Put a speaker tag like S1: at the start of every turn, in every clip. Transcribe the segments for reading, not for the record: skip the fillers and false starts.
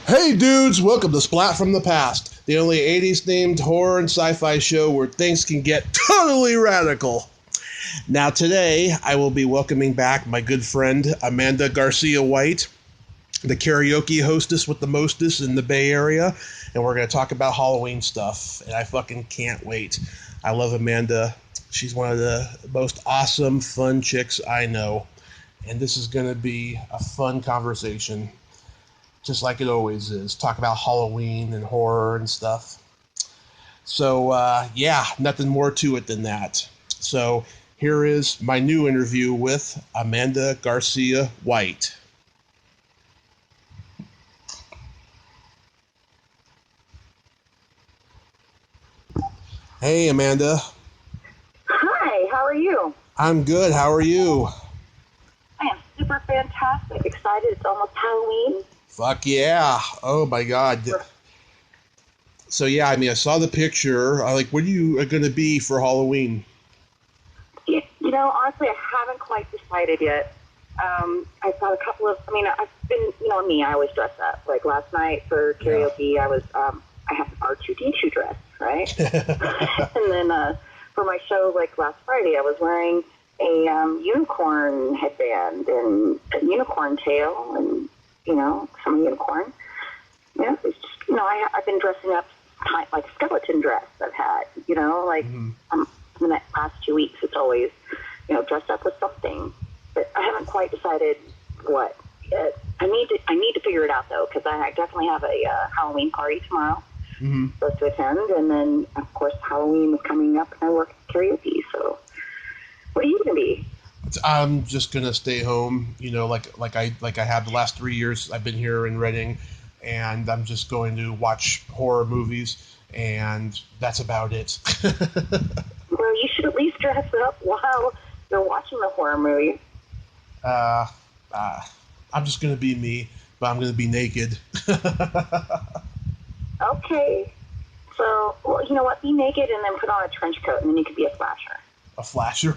S1: Hey dudes, welcome to Splat from the Past, the only 80s themed horror and sci-fi show where things can get totally radical. Now today, I will be welcoming back my good friend Amanda Garcia-White, the karaoke hostess with the mostest in the Bay Area, and we're going to talk about Halloween stuff, and I fucking can't wait. I love Amanda. She's one of the most awesome, fun chicks I know, and this is going to be a fun conversation. Just like it always is. Talk about Halloween and horror and stuff. So, nothing more to it than that. So, here is my new interview with Amanda Garcia-White. Hey, Amanda.
S2: Hi, how are you?
S1: I'm good. How are you?
S2: I am super fantastic. Excited. It's almost Halloween.
S1: Fuck yeah. Oh, my God. So, yeah, I mean, I saw the picture. What are you going to be for Halloween?
S2: You know, honestly, I haven't quite decided yet. I thought a couple of, I've been, me, I always dress up. Like last night for karaoke, yeah. I have an R2D2 dress, right? And then for my show, like last Friday, I was wearing a unicorn headband and a unicorn tail and, some unicorn. It's just, I've been dressing up like skeleton dress I've had, in the last 2 weeks, it's always, dressed up with something. But I haven't quite decided what yet. I need to figure it out, though, because I definitely have a Halloween party tomorrow. Supposed to attend, and then, of course, Halloween is coming up, and I work at karaoke, so what are you going to be?
S1: I'm just gonna stay home, like I have the last 3 years I've been here in Reading, and I'm just going to watch horror movies, and that's about it.
S2: Well, you should at least dress up while you're watching the horror movie.
S1: I'm just gonna be me, but I'm gonna be naked.
S2: Okay, so you know what? Be naked and then put on a trench coat, and then you could be a flasher.
S1: A flasher?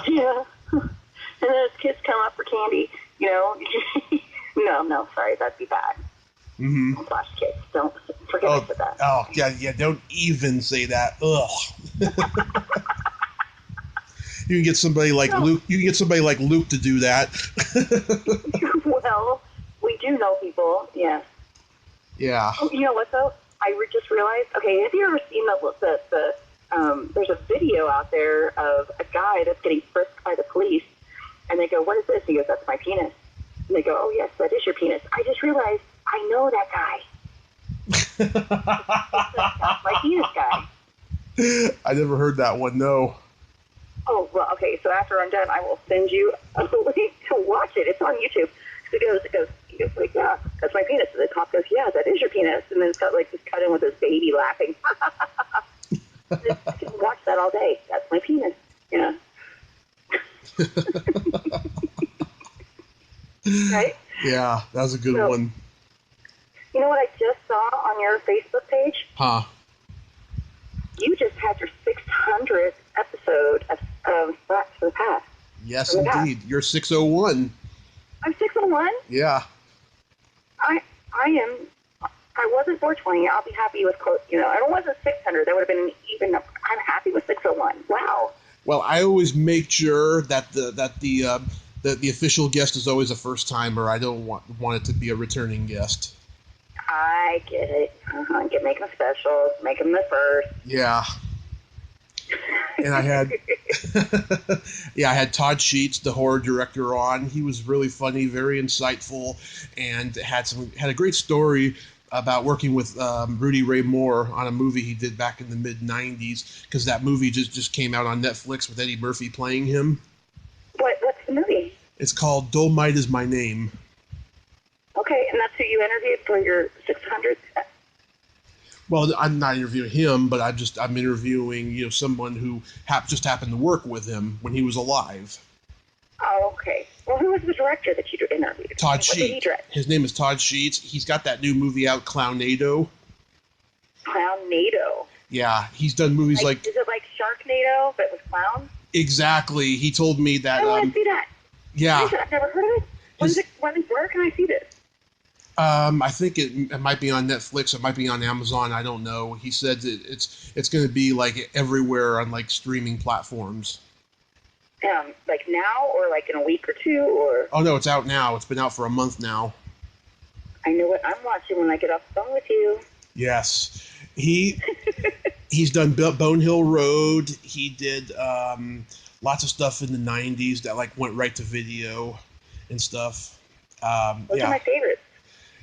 S2: Yeah. And then as kids come up for candy, no, sorry, that'd be bad. Flash kids, don't forget I said that.
S1: Oh, yeah, don't even say that. Ugh. You can get somebody like Luke. You can get somebody like Luke to do that.
S2: Well, we do know people, yes.
S1: Yeah.
S2: Oh, you know what though? I just realized. Okay, have you ever seen the there's a video out there of a guy that's getting frisked by the police, and they go, "What is this?" He goes, "That's my penis." And they go, "Oh yes, that is your penis." I just realized I know that guy. That's my penis guy.
S1: I never heard that one. No.
S2: Oh well, okay. So after I'm done, I will send you a link to watch it. It's on YouTube. He goes like, "Yeah, that's my penis." And the cop goes, "Yeah, that is your penis." And then it's got like this cut in with this baby laughing. I can watch that all day. That's my penis. Yeah. Right?
S1: Yeah, that was a good one.
S2: You know what I just saw on your Facebook page?
S1: Huh?
S2: You just had your 600th episode of Splat from the Past.
S1: Yes, indeed. You're 601. I'm
S2: 601?
S1: Yeah.
S2: I wasn't 420. I'll be happy with close. I wasn't 600. That would have been even. I'm happy with 601. Wow.
S1: Well, I always make sure that the official guest is always a first timer. I don't want it to be a returning guest.
S2: I get it. Make them special. Make them the first.
S1: Yeah. And I had, I had Todd Sheets, the horror director, on. He was really funny, very insightful, and had a great story about working with Rudy Ray Moore on a movie he did back in the mid-'90s, because that movie just came out on Netflix with Eddie Murphy playing him.
S2: What's the movie?
S1: It's called Dolomite Is My Name.
S2: Okay, and that's who you interviewed for your 600th?
S1: Well, I'm not interviewing him, but I'm interviewing someone who just happened to work with him when he was alive.
S2: Oh, okay. Well, who was the director that you interviewed?
S1: Todd Sheets.
S2: What did he direct?
S1: His name is Todd Sheets. He's got that new movie out, Clownado.
S2: Clownado?
S1: Yeah, he's done movies like...
S2: Is it like Sharknado, but with clowns?
S1: Exactly. He told me that...
S2: I want to see that.
S1: Yeah.
S2: I've never heard of it. Where can I see this?
S1: I think it might be on Netflix. It might be on Amazon. I don't know. He said that it's going to be like everywhere on like streaming platforms.
S2: Like now, or like in a week or two, or?
S1: Oh no, it's out now. It's been out for a month now.
S2: I know what I'm watching when I get off the phone with you.
S1: Yes, he's done Bone Hill Road. He did lots of stuff in the '90s that like went right to video and stuff.
S2: Those are my favorites.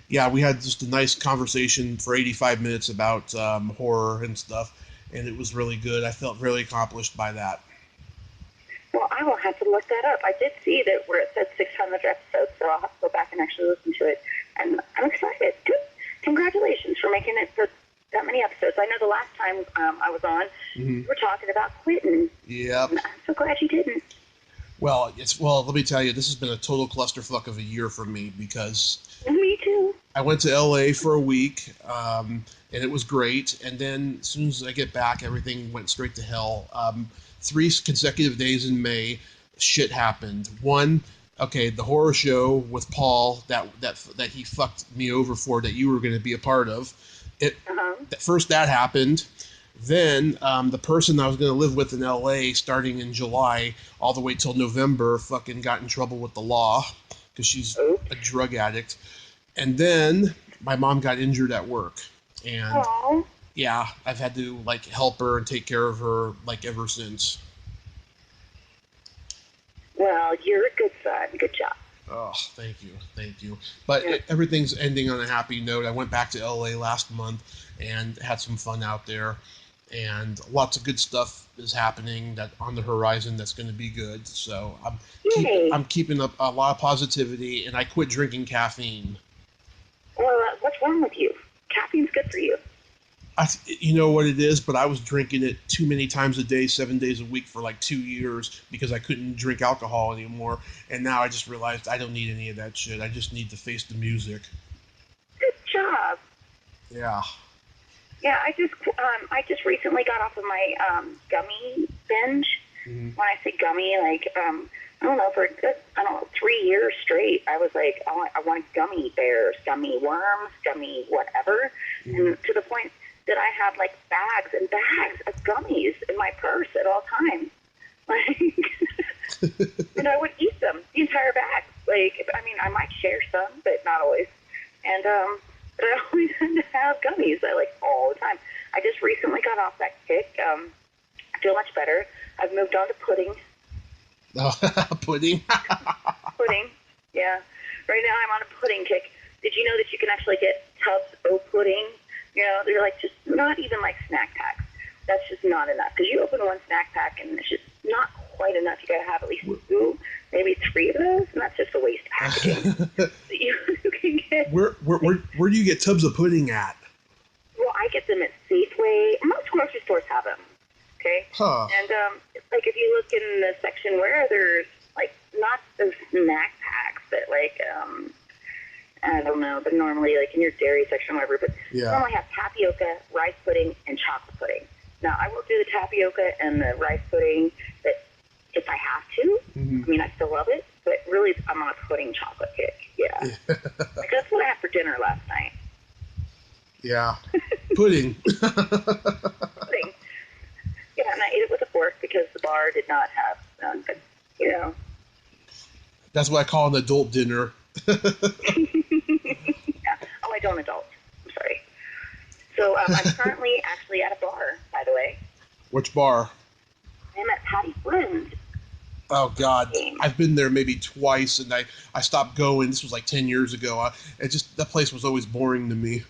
S1: Yeah, we had just a nice conversation for 85 minutes about horror and stuff, and it was really good. I felt really accomplished by that.
S2: Well, I will have to look that up. I did see that where it said 600 episodes, so I'll have to go back and actually listen to it. And I'm excited. Good. Congratulations for making it for that many episodes. I know the last time I was on, we were talking about quitting.
S1: Yep.
S2: I'm so glad you didn't.
S1: Well, let me tell you, this has been a total clusterfuck of a year for me because
S2: Me too.
S1: I went to LA for a week, and it was great. And then as soon as I get back, everything went straight to hell. 3 consecutive days in May, shit happened. One, okay, the horror show with Paul that he fucked me over for, that you were going to be a part of. First that happened. Then the person I was going to live with in LA starting in July all the way till November fucking got in trouble with the law because she's a drug addict. And then my mom got injured at work. And yeah, I've had to like help her and take care of her like ever since.
S2: Well, you're a good son. Good job.
S1: Oh, thank you. But everything's ending on a happy note. I went back to LA last month and had some fun out there. And lots of good stuff is happening that on the horizon that's going to be good. So I'm keeping up a lot of positivity, and I quit drinking caffeine.
S2: Well, what's wrong with you? Caffeine's good for you.
S1: You know what it is, but I was drinking it too many times a day, 7 days a week for like 2 years because I couldn't drink alcohol anymore. And now I just realized I don't need any of that shit. I just need to face the music.
S2: Good job.
S1: Yeah.
S2: Yeah, I just recently got off of my gummy binge. When I say gummy, like I don't know, for a good 3 years straight, I was like, I want gummy bears, gummy worms, gummy whatever, and to the point that I had like bags and bags of gummies in my purse at all times. Like, and I would eat them, the entire bag. Like, I mean, I might share some, but not always. And but I always had to have gummies. I like all the time. I just recently got off that kick. I feel much better. I've moved on to pudding.
S1: Oh, pudding.
S2: Pudding, yeah. Right now I'm on a pudding kick. Did you know that you can actually get tubs of pudding? You know, they're like just not even like snack packs. That's just not enough. Because you open one snack pack and it's just not quite enough. You got to have at least 2, maybe 3 of those, and that's just a waste of packaging. So you can get.
S1: Where do you get tubs of pudding at?
S2: Well, I get them at Safeway. Most grocery stores have them. Okay.
S1: Huh.
S2: And like if you look in the section where there's like not the snack packs, but like I don't know, but normally like in your dairy section or whatever, but normally have tapioca, rice pudding, and chocolate pudding. Now I will do the tapioca and the rice pudding, but if I have to, I mean I still love it, but really I'm on a pudding chocolate kick. Yeah. Like that's what I had for dinner last night.
S1: Yeah. Pudding.
S2: Pudding. Yeah, and I ate it with a fork because the bar did not have none, but, you know.
S1: That's what I call an adult dinner.
S2: Yeah. Oh, I don't adult. I'm sorry. So I'm currently actually at a bar, by the way.
S1: Which bar?
S2: I'm at Patty Flynn's.
S1: Oh, God. I've been there maybe twice, and I stopped going. This was like 10 years ago. That place was always boring to me.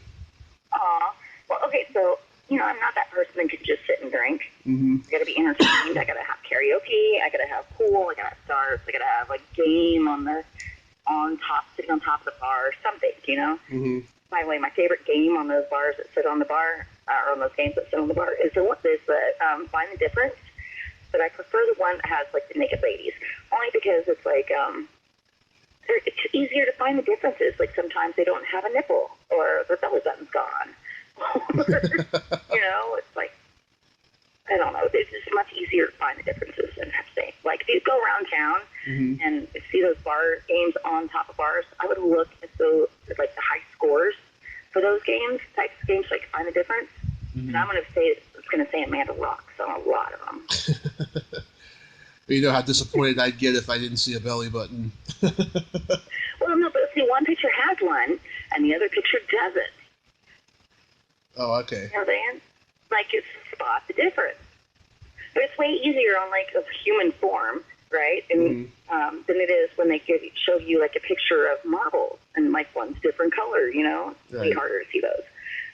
S2: Aw. Well, okay, so, you know, I'm not that person that can just sit and drink. I gotta be entertained. I gotta have karaoke. I gotta have pool. I gotta have darts. I gotta have a game sitting on top of the bar or something, you know? By the way, my favorite game on those bars that sit on the bar, or on those games that sit on the bar, is the Find the Difference. But I prefer the one that has, like, the naked ladies. Only because it's, like, it's easier to find the differences. Like, sometimes they don't have a nipple, or their belly button's gone. You know, it's like, I don't know. It's just much easier to find the differences than have to say. Like, if you go around town and see those bar games on top of bars, I would look at like the high school for those types of games, like find the difference. Mm-hmm. And I'm going to say Amanda rocks on a lot of them.
S1: You know how disappointed I'd get if I didn't see a belly button.
S2: Well, no, but see, one picture has one, and the other picture doesn't.
S1: Oh, okay.
S2: You know what I'm saying? Like, it's spot the difference. But it's way easier on, like, a human form, right? And than it is when they show you, like, a picture of marbles, and, like, one's different color, you know? It's way harder to see those.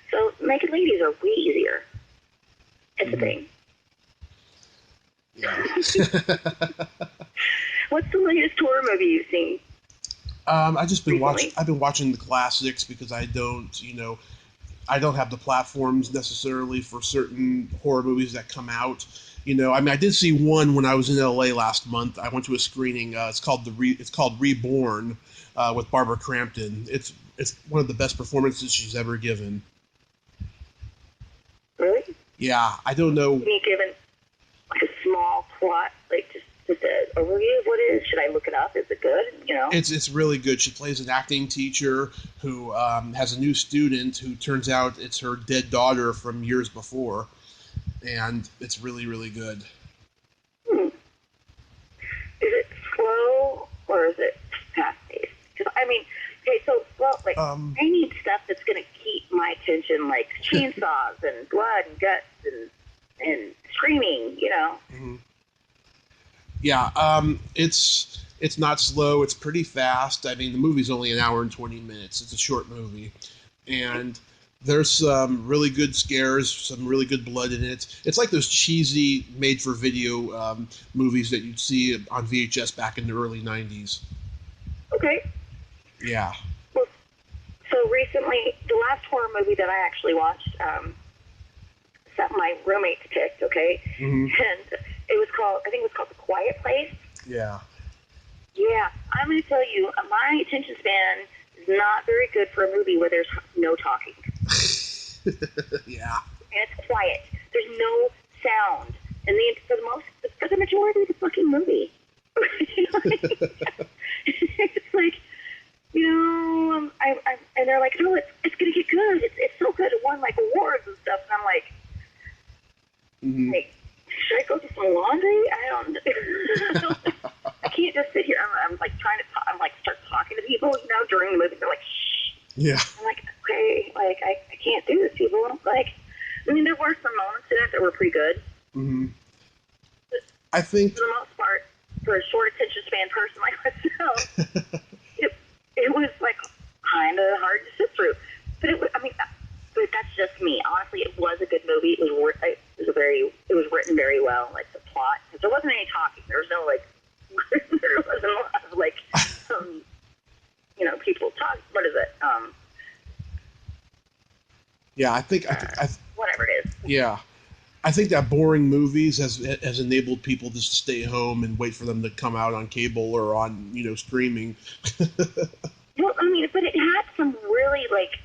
S2: So naked ladies are way easier. It's a thing.
S1: Yeah.
S2: What's the latest horror movie you've seen?
S1: I've been watching the classics because I don't have the platforms necessarily for certain horror movies that come out. I did see one when I was in LA last month. I went to a screening. It's called Reborn with Barbara Crampton. It's one of the best performances she's ever given.
S2: Really?
S1: Yeah, I don't know.
S2: Can you give like a small plot, like just an overview of what it is? Should I look it up? Is it good?
S1: It's really good. She plays an acting teacher who has a new student who turns out it's her dead daughter from years before, and it's really, really good.
S2: Is it slow or is it fast-paced? Because okay, so slow. Like I need stuff that's gonna keep my attention, like chainsaws and blood and guts and screaming.
S1: Mm-hmm. Yeah, it's not slow. It's pretty fast. The movie's only an hour and 20 minutes. It's a short movie. And there's some really good scares, some really good blood in it. It's like those cheesy made-for-video movies that you'd see on VHS back in the early 90s.
S2: Okay.
S1: Yeah.
S2: Well, so recently, the last horror movie that I actually watched, that my roommates picked, okay? Mm-hmm. And I think it was called The Quiet Place.
S1: Yeah.
S2: Yeah, I'm going to tell you, my attention span is not very good for a movie where there's no talking.
S1: Yeah.
S2: And it's quiet. There's no sound. And for the majority of the fucking movie. It's like, and they're like, no, it's going to get good. It's so good. It won, like, awards and stuff. And I'm like, like, should I go do some laundry? I don't I can't just sit here. I'm like trying to talk, start talking to people, during the movie. They're like, shh.
S1: Yeah.
S2: I'm like, okay, like, I can't do this, people. Like, there were some moments in it that were pretty good.
S1: Mm-hmm. I think...
S2: For the most part, for a short attention span person like myself, it was, like, kind of hard to sit through. But but that's just me. Honestly, it was a good movie. It was written very well, like the plot. There wasn't any talking. There was no there wasn't a lot of people talk. What is it?
S1: Yeah, I think
S2: whatever it is.
S1: Yeah, I think that boring movies has enabled people just to stay home and wait for them to come out on cable or on streaming.
S2: Well, but it had some really like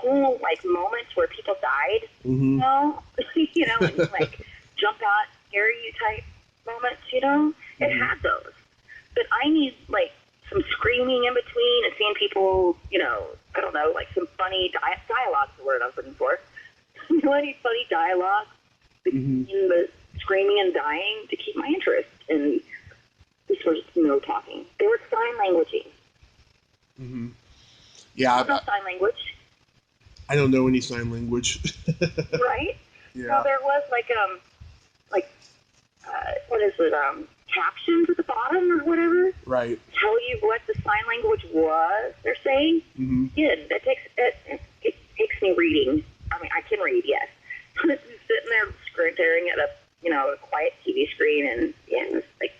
S2: cool moments where people died,
S1: mm-hmm.
S2: And like jump out, scare you type moments, Mm-hmm. It had those. But I need some screaming in between and seeing people, I don't know, some funny dialogue's the word I was looking for. I need funny dialogue between mm-hmm. the screaming and dying to keep my interest. And this was no talking. They were sign languaging.
S1: Mm-hmm. Yeah.
S2: No sign language.
S1: I don't know any sign language.
S2: Right?
S1: Yeah.
S2: So there was what is it? Captions at the bottom or whatever.
S1: Right.
S2: Tell you what the sign language was. They're saying.
S1: Mm-hmm.
S2: Yeah, it takes me reading. I can read, yes. But sitting there staring at a quiet TV screen and it's like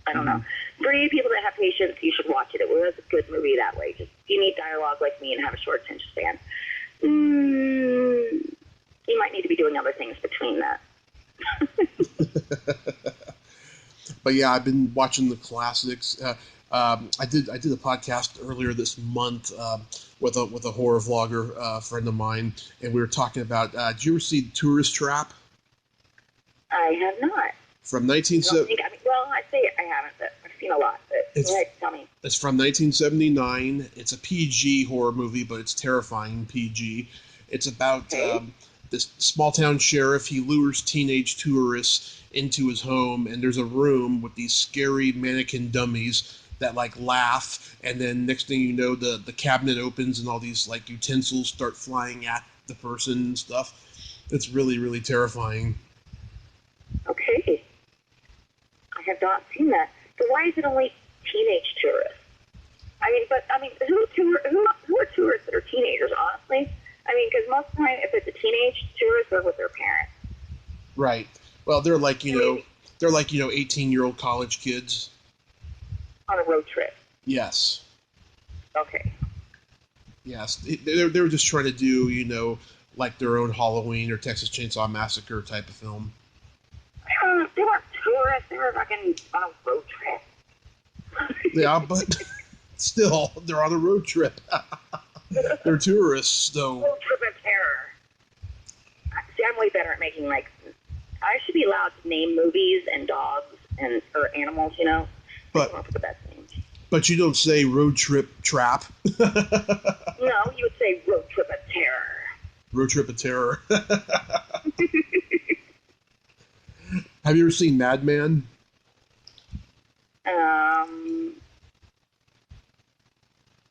S2: I don't know. For you people that have patience, you should watch it. It was a good movie that way. Just if you need dialogue like me and have a short attention span, you might need to be doing other things between that.
S1: But yeah, I've been watching the classics. I did a podcast earlier this month with a horror vlogger friend of mine, and we were talking about. Did you ever see Tourist Trap?
S2: I have not.
S1: From 1970.
S2: Well, I say I haven't, but seen a lot, but go ahead, tell me.
S1: It's from 1979. It's a PG horror movie, but it's terrifying PG. It's about this small-town sheriff. He lures teenage tourists into his home, and there's a room with these scary mannequin dummies that, like, laugh, and then next thing you know, the cabinet opens and all these, like, utensils start flying at the person and stuff. It's really, really terrifying.
S2: Okay. I have not seen that. So why is it only teenage tourists? Who are tourists that are teenagers, honestly? I mean, because most of the time, if it's a teenage tourist, they're with their parents.
S1: Right. Well, they're like, 18-year-old college kids.
S2: On a road trip.
S1: Yes.
S2: Okay.
S1: Yes. They were just trying to do, like their own Halloween or Texas Chainsaw Massacre type of film.
S2: They weren't tourists. They were fucking on a road trip.
S1: Yeah, but still, they're on a road trip. They're tourists, though.
S2: Road trip of terror. See, I'm way better at making, like... I should be allowed to name movies and dogs or animals,
S1: But,
S2: come up with the best names.
S1: But you don't say road trip trap.
S2: No, you would say road trip of terror.
S1: Road trip of terror. Have you ever seen Mad Men?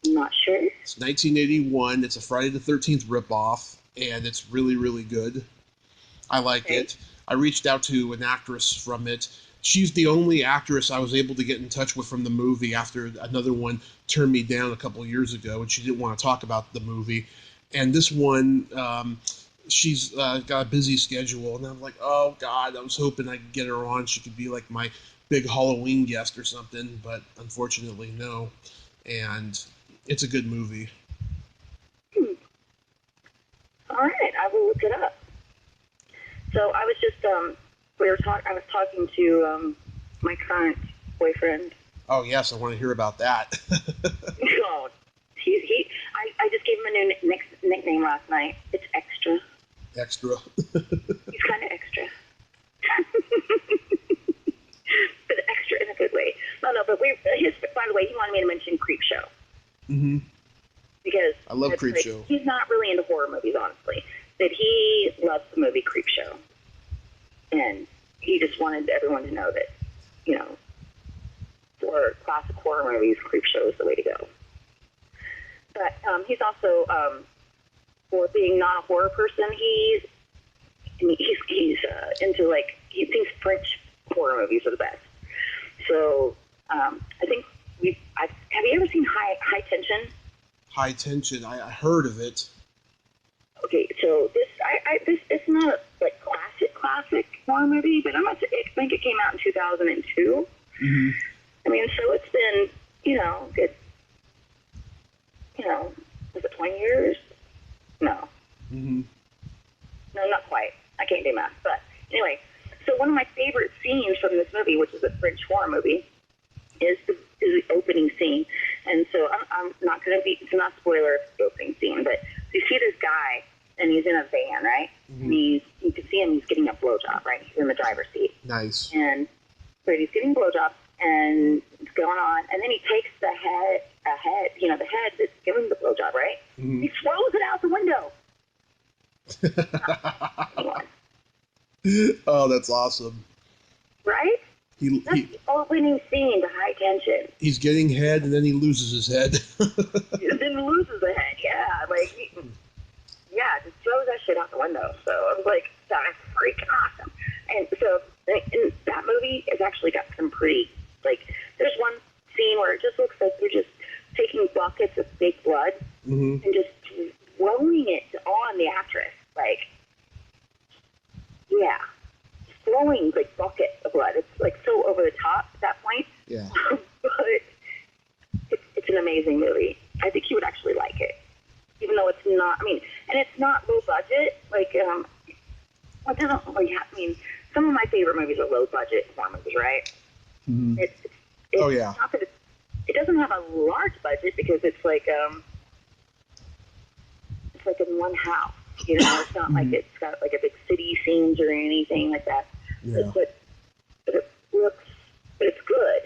S2: Not sure.
S1: It's 1981. It's a Friday the 13th ripoff, and it's really, really good. I like it. I reached out to an actress from it. She's the only actress I was able to get in touch with from the movie after another one turned me down a couple of years ago, and she didn't want to talk about the movie. And this one, she's got a busy schedule, and I'm like, oh, God, I was hoping I could get her on. She could be like my big Halloween guest or something, but unfortunately, no. And it's a good movie.
S2: All right, I will look it up. So I was just, I was talking to my current boyfriend.
S1: Oh, yes, I want to hear about that.
S2: Oh, I just gave him a new nickname last night. It's Extra.
S1: Extra.
S2: He's kind of extra. But extra in a good way. No, but by the way, he wanted me to mention Creepshow.
S1: Mm-hmm.
S2: Because
S1: I love Creepshow.
S2: He's not really into horror movies, honestly. But he loves the movie Creepshow. And he just wanted everyone to know that, for classic horror movies, Creepshow is the way to go. But he's also, for being not a horror person, he's into, like, he thinks French horror movies are the best. So I think have you ever seen High Tension?
S1: High Tension. I heard of it.
S2: Okay, so this it's not a classic horror movie, but I think it came out in 2002.
S1: Mm-hmm.
S2: I mean, so it's been good. Was it 20 years? No.
S1: Mm-hmm.
S2: No, not quite. I can't do math, but anyway. So one of my favorite scenes from this movie, which is a French horror movie, is the opening scene. And so I'm not going to be, it's not spoiler the opening scene, but you see this guy, and he's in a van, right? Mm-hmm. And you can see him, he's getting a blowjob, right? He's in the driver's seat.
S1: Nice.
S2: And so he's getting a blowjob, and it's going on, and then he takes the head, the head that's giving him the blowjob, right? Mm-hmm. He throws it out the window.
S1: Oh, that's awesome.
S2: Right? That's the opening scene to High Tension.
S1: He's getting head, and then he loses his head.
S2: And then he loses the head, yeah. Like, just throws that shit out the window. So I was like, that's freaking awesome. And so and that movie has actually got some pretty, like, there's one scene where it just looks like they're just taking buckets of fake blood and just throwing it on the actress. Like, yeah. Flowing like buckets of blood. It's like so over the top at that point.
S1: Yeah.
S2: But it's an amazing movie. I think you would actually like it, even though it's not. I mean, and it's not low budget. Like, it doesn't really have. I mean, some of my favorite movies are low budget horror movies, right?
S1: Mm-hmm.
S2: It's
S1: oh yeah.
S2: Not that it doesn't have a large budget because it's like in one house. It's not like it's got like a big city scenes or anything like that.
S1: Yeah.
S2: But it looks, but it's good.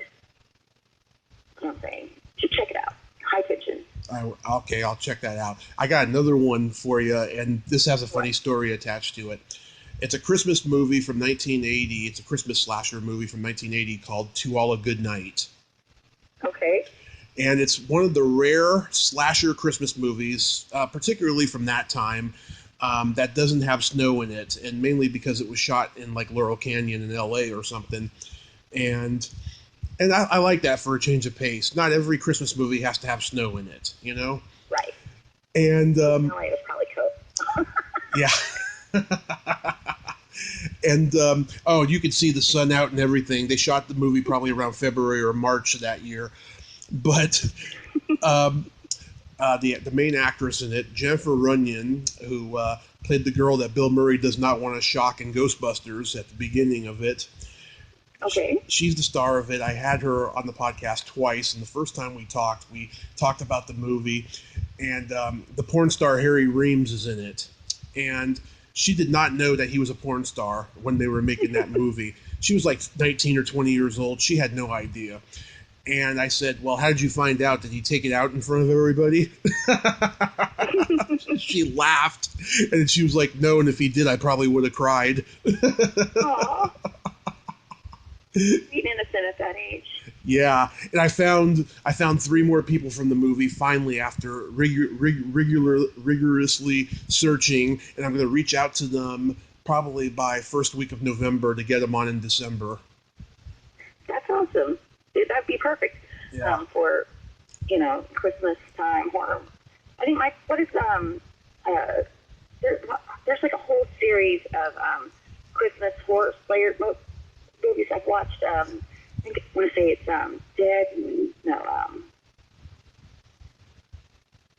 S2: what I'm saying. You should check it out. High Tension.
S1: Okay, I'll check that out. I got another one for you, and this has a funny story attached to it. It's a Christmas movie from 1980. It's a Christmas slasher movie from 1980 called To All a Good Night.
S2: Okay.
S1: And it's one of the rare slasher Christmas movies, particularly from that time, that doesn't have snow in it, and mainly because it was shot in like Laurel Canyon in L.A. or something. And I like that for a change of pace. Not every Christmas movie has to have snow in it, you know?
S2: Right.
S1: And
S2: LA was probably cold.
S1: yeah. And you could see the sun out and everything. They shot the movie probably around February or March of that year. But the main actress in it, Jennifer Runyon, who played the girl that Bill Murray does not want to shock in Ghostbusters at the beginning of it.
S2: Okay.
S1: She's the star of it. I had her on the podcast twice, and the first time we talked about the movie, and the porn star Harry Reams is in it. And she did not know that he was a porn star when they were making that movie. She was like 19 or 20 years old. She had no idea. And I said, well, how did you find out? Did he take it out in front of everybody? She laughed. And she was like, no, and if he did, I probably would have cried.
S2: Aww. Being innocent at that age.
S1: Yeah, and I found 3 more people from the movie finally after rigorously searching, and I'm going to reach out to them probably by first week of November to get them on in December.
S2: That's awesome. That'd be perfect for Christmas time horror. I think there's like a whole series of Christmas horror movies I've watched. I want to say it's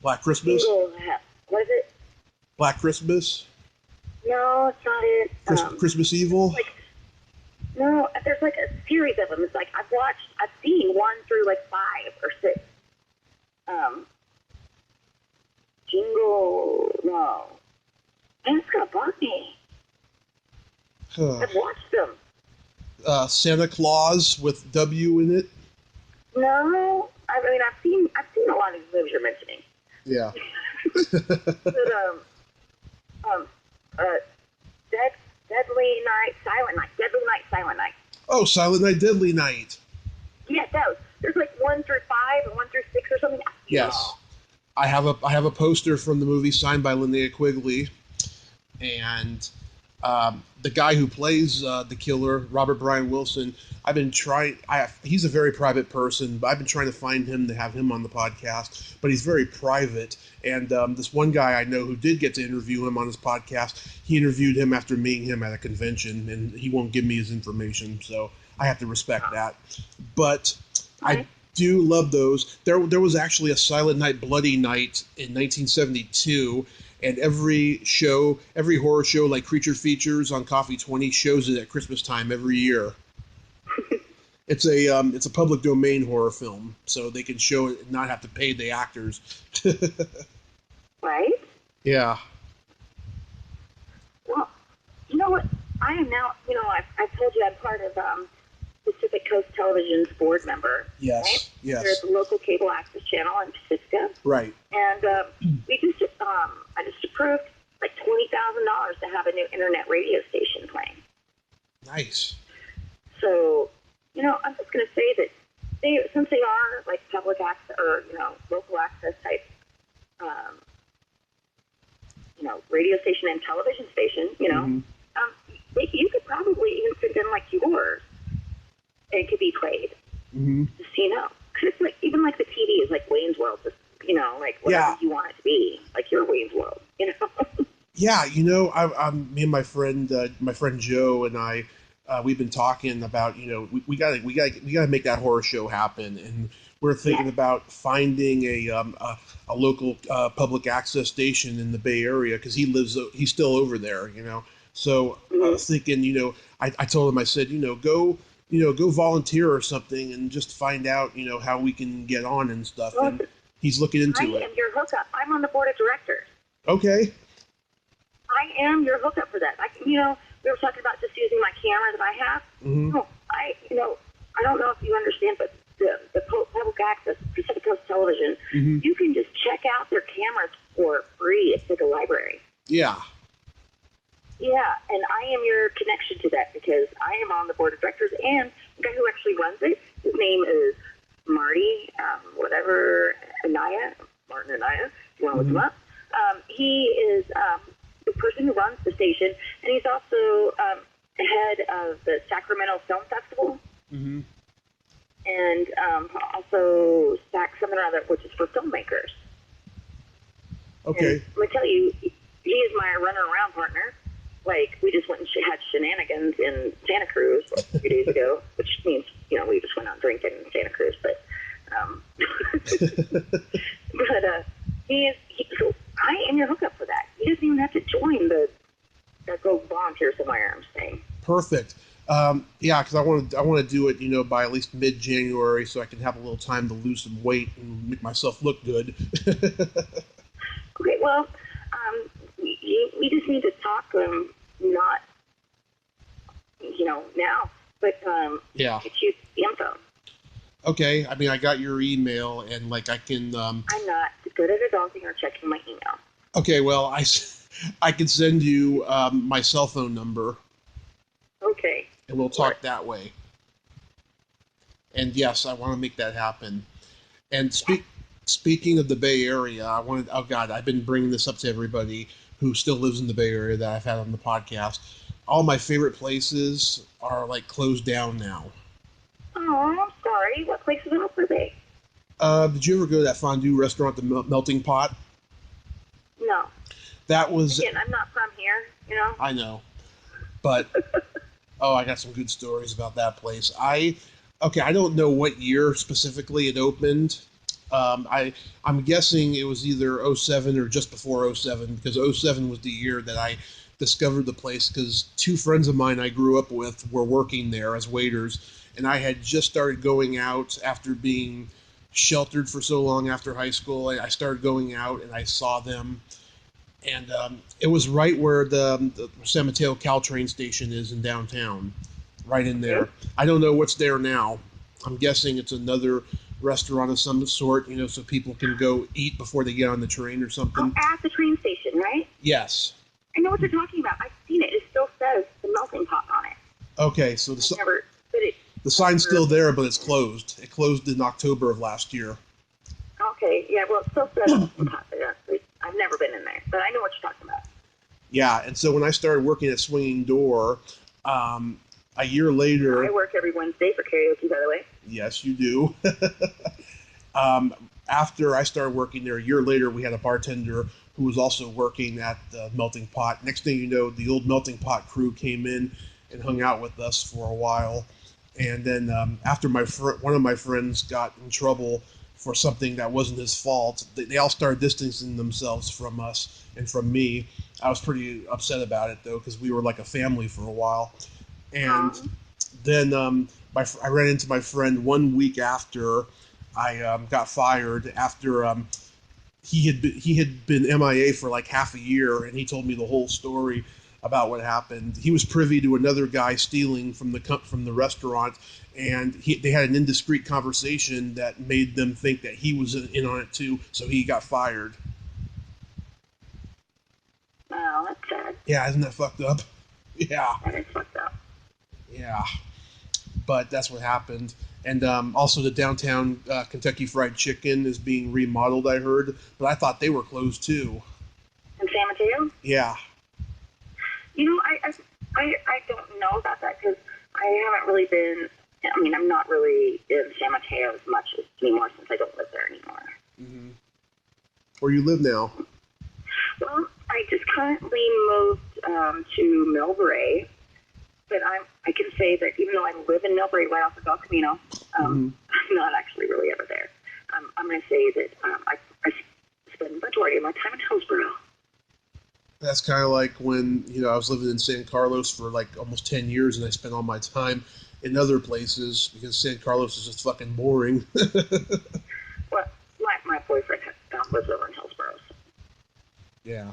S1: Black Christmas?
S2: What is it?
S1: Black Christmas?
S2: No, it's not it.
S1: Christmas Evil?
S2: No, there's like a series of them. It's like I've seen 1 through like 5 or 6. Jingle, no. Man, it's gonna bug me. I've watched them.
S1: Santa Claus with W in it?
S2: No, I mean I've seen a lot of these movies you're mentioning.
S1: Yeah.
S2: Deadly Night, Silent Night. Deadly Night, Silent Night.
S1: Oh, Silent Night, Deadly Night.
S2: Yeah, those. There's like 1 through 5 and 1 through 6 or something.
S1: Yes. I have a poster from the movie signed by Linnea Quigley, and the guy who plays the killer, Robert Brian Wilson, he's a very private person, but I've been trying to find him to have him on the podcast, but he's very private. And this one guy I know who did get to interview him on his podcast, he interviewed him after meeting him at a convention, and he won't give me his information, so I have to respect that. But I do love those. There was actually a Silent Night, Bloody Night in 1972, and every horror show like Creature Features on Coffee 20 shows it at Christmas time every year. It's a public domain horror film, so they can show it and not have to pay the actors.
S2: Right?
S1: Yeah.
S2: Well, you know what? I am now, I've told you I'm part of Pacific Coast Television's board member.
S1: Yes,
S2: right?
S1: yes.
S2: There's a local cable access channel in Pacifica.
S1: Right.
S2: And I just approved like $20,000 to have a new internet radio station playing.
S1: Nice.
S2: So, I'm just going to say that since they are like public access or, local access type, radio station and television station, you could probably even fit in like yours. It could be played.
S1: Mm-hmm.
S2: Just because it's like even like the TV is like Wayne's World, just like whatever you want it to be, like your Wayne's World,
S1: Yeah, me and my friend Joe and I, we've been talking about we gotta make that horror show happen, and we're thinking about finding a local public access station in the Bay Area because he's still over there, So I was thinking, I told him, I said, go volunteer or something and just find out, how we can get on and stuff.
S2: Well,
S1: and he's looking into it.
S2: I am your hookup. I'm on the board of directors.
S1: Okay.
S2: I am your hookup for that. We were talking about just using my camera that I have.
S1: Mm-hmm.
S2: No, I don't know if you understand, but the public access, Pacific Coast Television,
S1: Mm-hmm.
S2: you can just check out their cameras for free. It's like a library.
S1: Yeah.
S2: Yeah, and I am your connection to that because I am on the board of directors, and the guy who actually runs it, his name is Marty, Martin Anaya, if you want to look him up. He is the person who runs the station, and he's also head of the Sacramento Film Festival,
S1: Mm-hmm.
S2: and also SAC something or other, which is for filmmakers.
S1: Okay.
S2: And I'm going to tell you, he is my running around partner. Like, we just went and had shenanigans in Santa Cruz a few days ago, which means, we just went out drinking in Santa Cruz. But, so I am your hookup for that. You doesn't even have to join go volunteer somewhere, I'm saying.
S1: Perfect. Yeah, because I want to do it, by at least mid-January, so I can have a little time to lose some weight and make myself look good.
S2: Okay, well, we just need to talk, not, now, but
S1: Yeah.
S2: get you the info.
S1: Okay. I mean, I got your email, and I can.
S2: I'm not good at adulting or checking my email.
S1: Okay. Well, I can send you my cell phone number.
S2: Okay.
S1: And we'll talk that way. And yes, I want to make that happen. And speaking of the Bay Area, I've been bringing this up to everybody who still lives in the Bay Area that I've had on the podcast. All my favorite places are closed down now.
S2: Oh, I'm sorry. What places are they?
S1: Did you ever go to that fondue restaurant, the Melting Pot?
S2: No.
S1: That was...
S2: Again, I'm not from here,
S1: I know. But, I got some good stories about that place. I don't know what year specifically it opened. I'm guessing it was either 07 or just before 07, because 07 was the year that I discovered the place, because two friends of mine I grew up with were working there as waiters, and I had just started going out after being sheltered for so long after high school. I started going out, and I saw them, and it was right where the San Mateo Caltrain station is in downtown, right in there. I don't know what's there now. I'm guessing it's another restaurant of some sort, so people can go eat before they get on the train or something.
S2: Oh, at the train station, right?
S1: Yes.
S2: I know what you're talking about. I've seen it. It still says the Melting Pot on it.
S1: Okay, so the sign's still there, but it's closed. It closed in October of last year.
S2: Okay, yeah, well, it still says Melting Pot. I've never been in there, but I know what you're talking about.
S1: Yeah, and so when I started working at Swinging Door, a year later...
S2: I work every Wednesday for karaoke, by the way.
S1: Yes, you do. After I started working there, a year later, we had a bartender who was also working at the Melting Pot. Next thing you know, the old Melting Pot crew came in and hung out with us for a while. And then after one of my friends got in trouble for something that wasn't his fault, they all started distancing themselves from us and from me. I was pretty upset about it, though, because we were like a family for a while. And then I ran into my friend 1 week after I got fired, after he had been MIA for like half a year, and he told me the whole story about what happened. He was privy to another guy stealing from the restaurant, and they had an indiscreet conversation that made them think that he was in on it too, so he got fired.
S2: Oh, that's sad.
S1: Yeah, isn't that fucked up? Yeah.
S2: That is fucked up.
S1: Yeah. But that's what happened. And also the downtown Kentucky Fried Chicken is being remodeled, I heard. But I thought they were closed too.
S2: In San Mateo?
S1: Yeah.
S2: I don't know about that because I haven't really been... I mean, I'm not really in San Mateo as much anymore since I don't live there anymore.
S1: Mm-hmm. Where you live now?
S2: Well, I just currently moved to Millbrae, but I can say that even though I live in Millbrae right off of El Camino, I'm not actually really ever there. I'm going to say that I spend the majority of my time in Hillsborough.
S1: That's kind of like when, I was living in San Carlos for like almost 10 years, and I spent all my time in other places because San Carlos is just fucking boring.
S2: Well, my boyfriend lives over in Hillsborough. So.
S1: Yeah.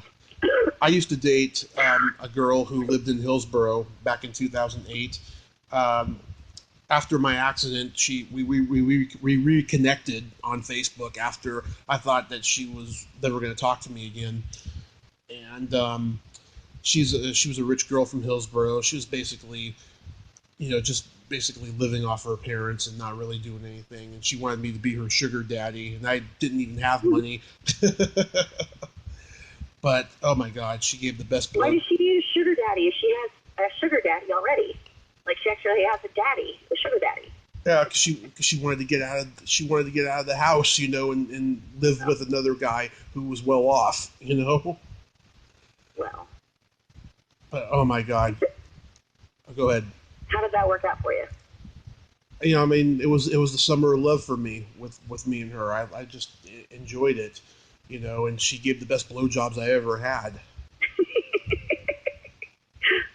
S1: I used to date a girl who lived in Hillsborough back in 2008. after my accident, we reconnected on Facebook after I thought that she was never going to talk to me again. And she was a rich girl from Hillsboro. She was basically, just basically living off her parents and not really doing anything. And she wanted me to be her sugar daddy, and I didn't even have money. But oh my God, she gave the best blow.
S2: Why does she need a sugar daddy if she has a sugar daddy already? Like, she actually has a daddy, a sugar daddy.
S1: Yeah, because she wanted to get out of the house, and live with another guy who was well off,
S2: Well.
S1: But oh my God, go ahead.
S2: How did that work out for you?
S1: It was the summer of love for me with me and her. I just enjoyed it, and she gave the best blowjobs I ever had.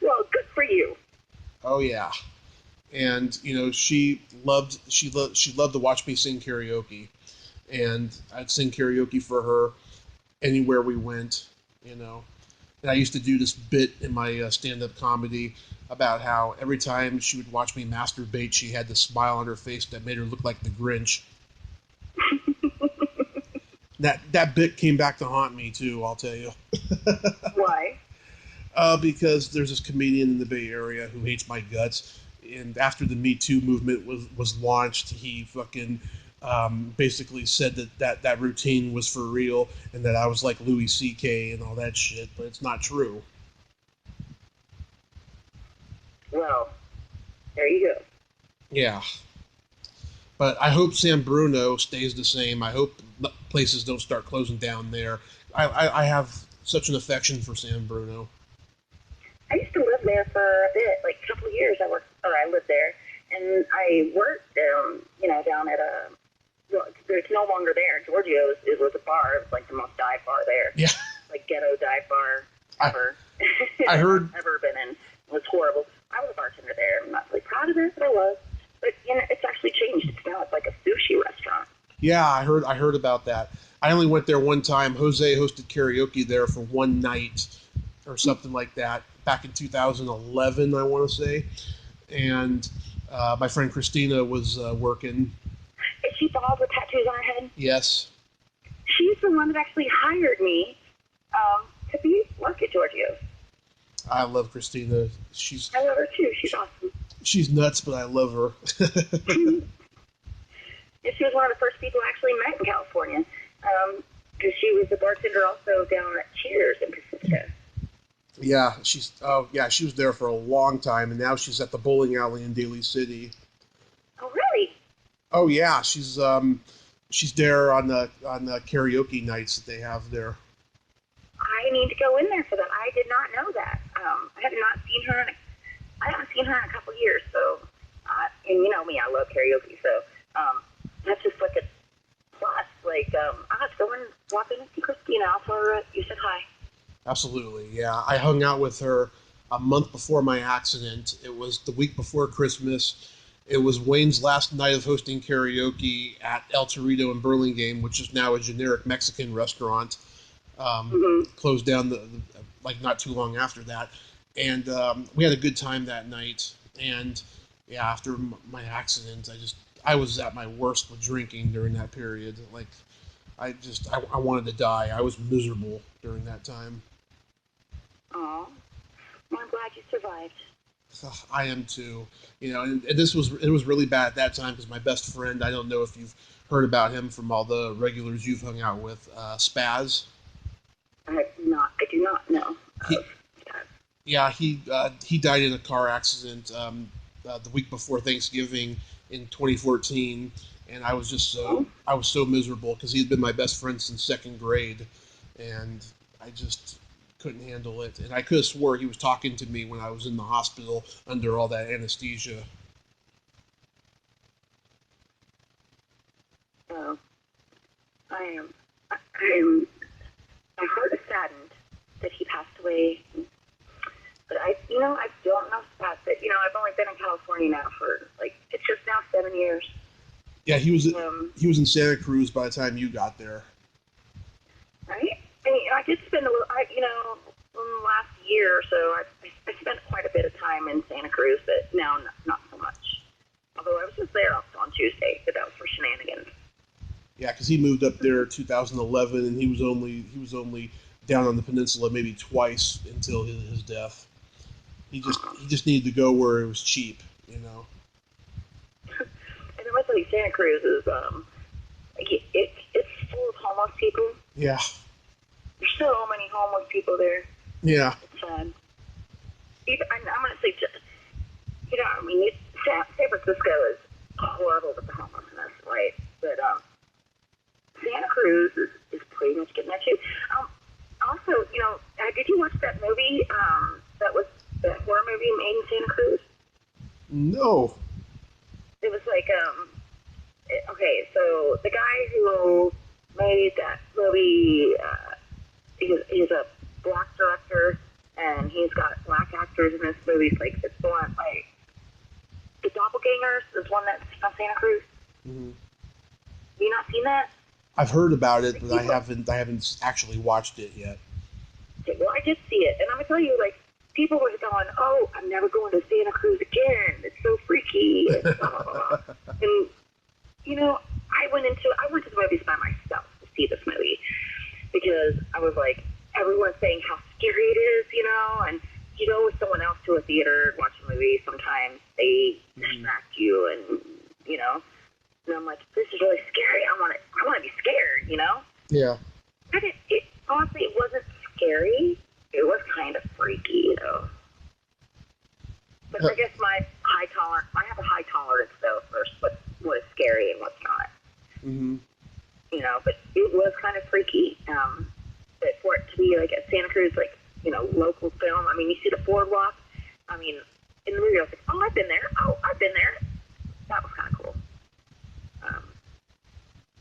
S2: Well, good for you.
S1: Oh yeah, and she loved to watch me sing karaoke, and I'd sing karaoke for her anywhere we went, And I used to do this bit in my stand-up comedy about how every time she would watch me masturbate, she had this smile on her face that made her look like the Grinch. That bit came back to haunt me too, I'll tell you.
S2: Why?
S1: Because there's this comedian in the Bay Area who hates my guts, and after the Me Too movement was launched, he fucking basically said that routine was for real and that I was like Louis C.K. and all that shit, but it's not true.
S2: Well, there you go.
S1: Yeah. But I hope San Bruno stays the same. I hope places don't start closing down there. I have such an affection for San Bruno.
S2: I used to live there for a bit, like a couple of years. I lived there, and I worked down at a. It's no longer there. Giorgio's was a bar. It was like the most dive bar there.
S1: Yeah.
S2: Like ghetto dive bar ever.
S1: I heard.
S2: I've ever been in. It was horrible. I was a bartender there. I'm not really proud of it, but I was. But it's actually changed. It's like a sushi restaurant.
S1: Yeah, I heard about that. I only went there one time. Jose hosted karaoke there for one night or something like that back in 2011, I want to say. And my friend Christina was working.
S2: Is she bald with tattoos on her head?
S1: Yes.
S2: She's the one that actually hired me to work at Giorgio's.
S1: I love Christina.
S2: I love her too. She's awesome.
S1: She's nuts, but I love her.
S2: She was one of the first people I actually met in California, because she was a bartender also down at Cheers in Pacifica.
S1: Yeah, she was there for a long time, and now she's at the bowling alley in Daly City.
S2: Oh, really?
S1: Oh yeah, she's there on the karaoke nights that they have there.
S2: I need to go in there for that. I did not know that. I haven't seen her in a couple years. So, and you know me, I love karaoke. So that's just like a plus. Like I'll have to go and walk in and see Christina. I'll tell her you said hi.
S1: Absolutely, yeah. I hung out with her a month before my accident. It was the week before Christmas. It was Wayne's last night of hosting karaoke at El Torito in Burlingame, which is now a generic Mexican restaurant. Closed down like not too long after that, and we had a good time that night. And yeah, after my accident, I was at my worst with drinking during that period. Like I wanted to die. I was miserable during that time.
S2: Oh, well, I'm glad you survived.
S1: I am too. And it was really bad at that time because my best friend, I don't know if you've heard about him from all the regulars you've hung out with, Spaz.
S2: I do not know.
S1: He died in a car accident the week before Thanksgiving in 2014, and I was so miserable because he had been my best friend since second grade, and I just couldn't handle it. And I could have swore he was talking to me when I was in the hospital under all that anesthesia.
S2: Oh, my heart is saddened that he passed away. But I don't know Splat. But I've only been in California now for it's just now 7 years.
S1: Yeah, he was in Santa Cruz by the time you got there.
S2: Right? And I did spend in the last year or so, I spent quite a bit of time in Santa Cruz, but now not so much. Although
S1: Yeah, because he moved up there in 2011, and he was only down on the peninsula maybe twice until his death. He just needed to go where it was cheap, you know.
S2: And I must say, Santa Cruz is it's full of homeless people.
S1: Yeah.
S2: There's so many homeless people there.
S1: Yeah.
S2: It's sad. I'm going to say, you know, I mean, San Francisco is horrible with the homelessness, right? But Santa Cruz is pretty much getting that too. Also, you know, did you watch that movie? That was the horror movie made in Santa Cruz.
S1: No.
S2: It was like okay, so the guy who made that movie, he's a black director, and he's got black actors in this movie. Like it's the one like the Doppelgangers is one that's from Santa Cruz.
S1: Mm-hmm.
S2: Have you not seen that?
S1: I've heard about it, but I haven't actually watched it yet.
S2: Okay, well, I did see it, and I'm gonna tell you, like, people were going, "Oh, I'm never going to Santa Cruz again. It's so freaky." And, blah, blah, blah. And you know, I went to the movies by myself to see this movie because I was like, everyone's saying how scary it is, you know, and you go with someone else to a theater and watch a movie. Sometimes they distract you, and you know. And I'm like, this is really scary. I want to be scared, you know?
S1: Yeah.
S2: But honestly, it wasn't scary. It was kind of freaky, though. But I guess I have a high tolerance, though, for what is scary and what's not.
S1: Mm-hmm.
S2: You know, but it was kind of freaky. But for it to be, like, at Santa Cruz, like, you know, local film. I mean, you see the boardwalk. I mean, in the movie, I was like, oh, I've been there. Oh, I've been there. That was kind of cool.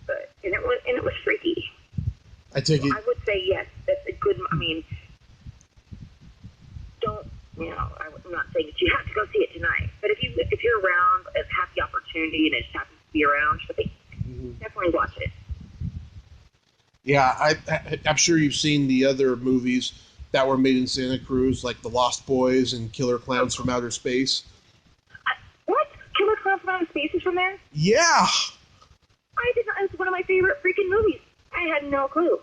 S2: But it was freaky.
S1: I take it.
S2: I would say yes. That's a good. I mean, don't you know? I'm not saying that you have to go see it tonight. But if you're around, have the opportunity, and it just happens to be around, I think definitely watch it.
S1: Yeah, I'm sure you've seen the other movies that were made in Santa Cruz, like The Lost Boys and Killer Clowns from Outer Space.
S2: What? Killer Clowns from Outer Space is from there?
S1: Yeah.
S2: I did not. It's one of my favorite freaking movies. I had no clue.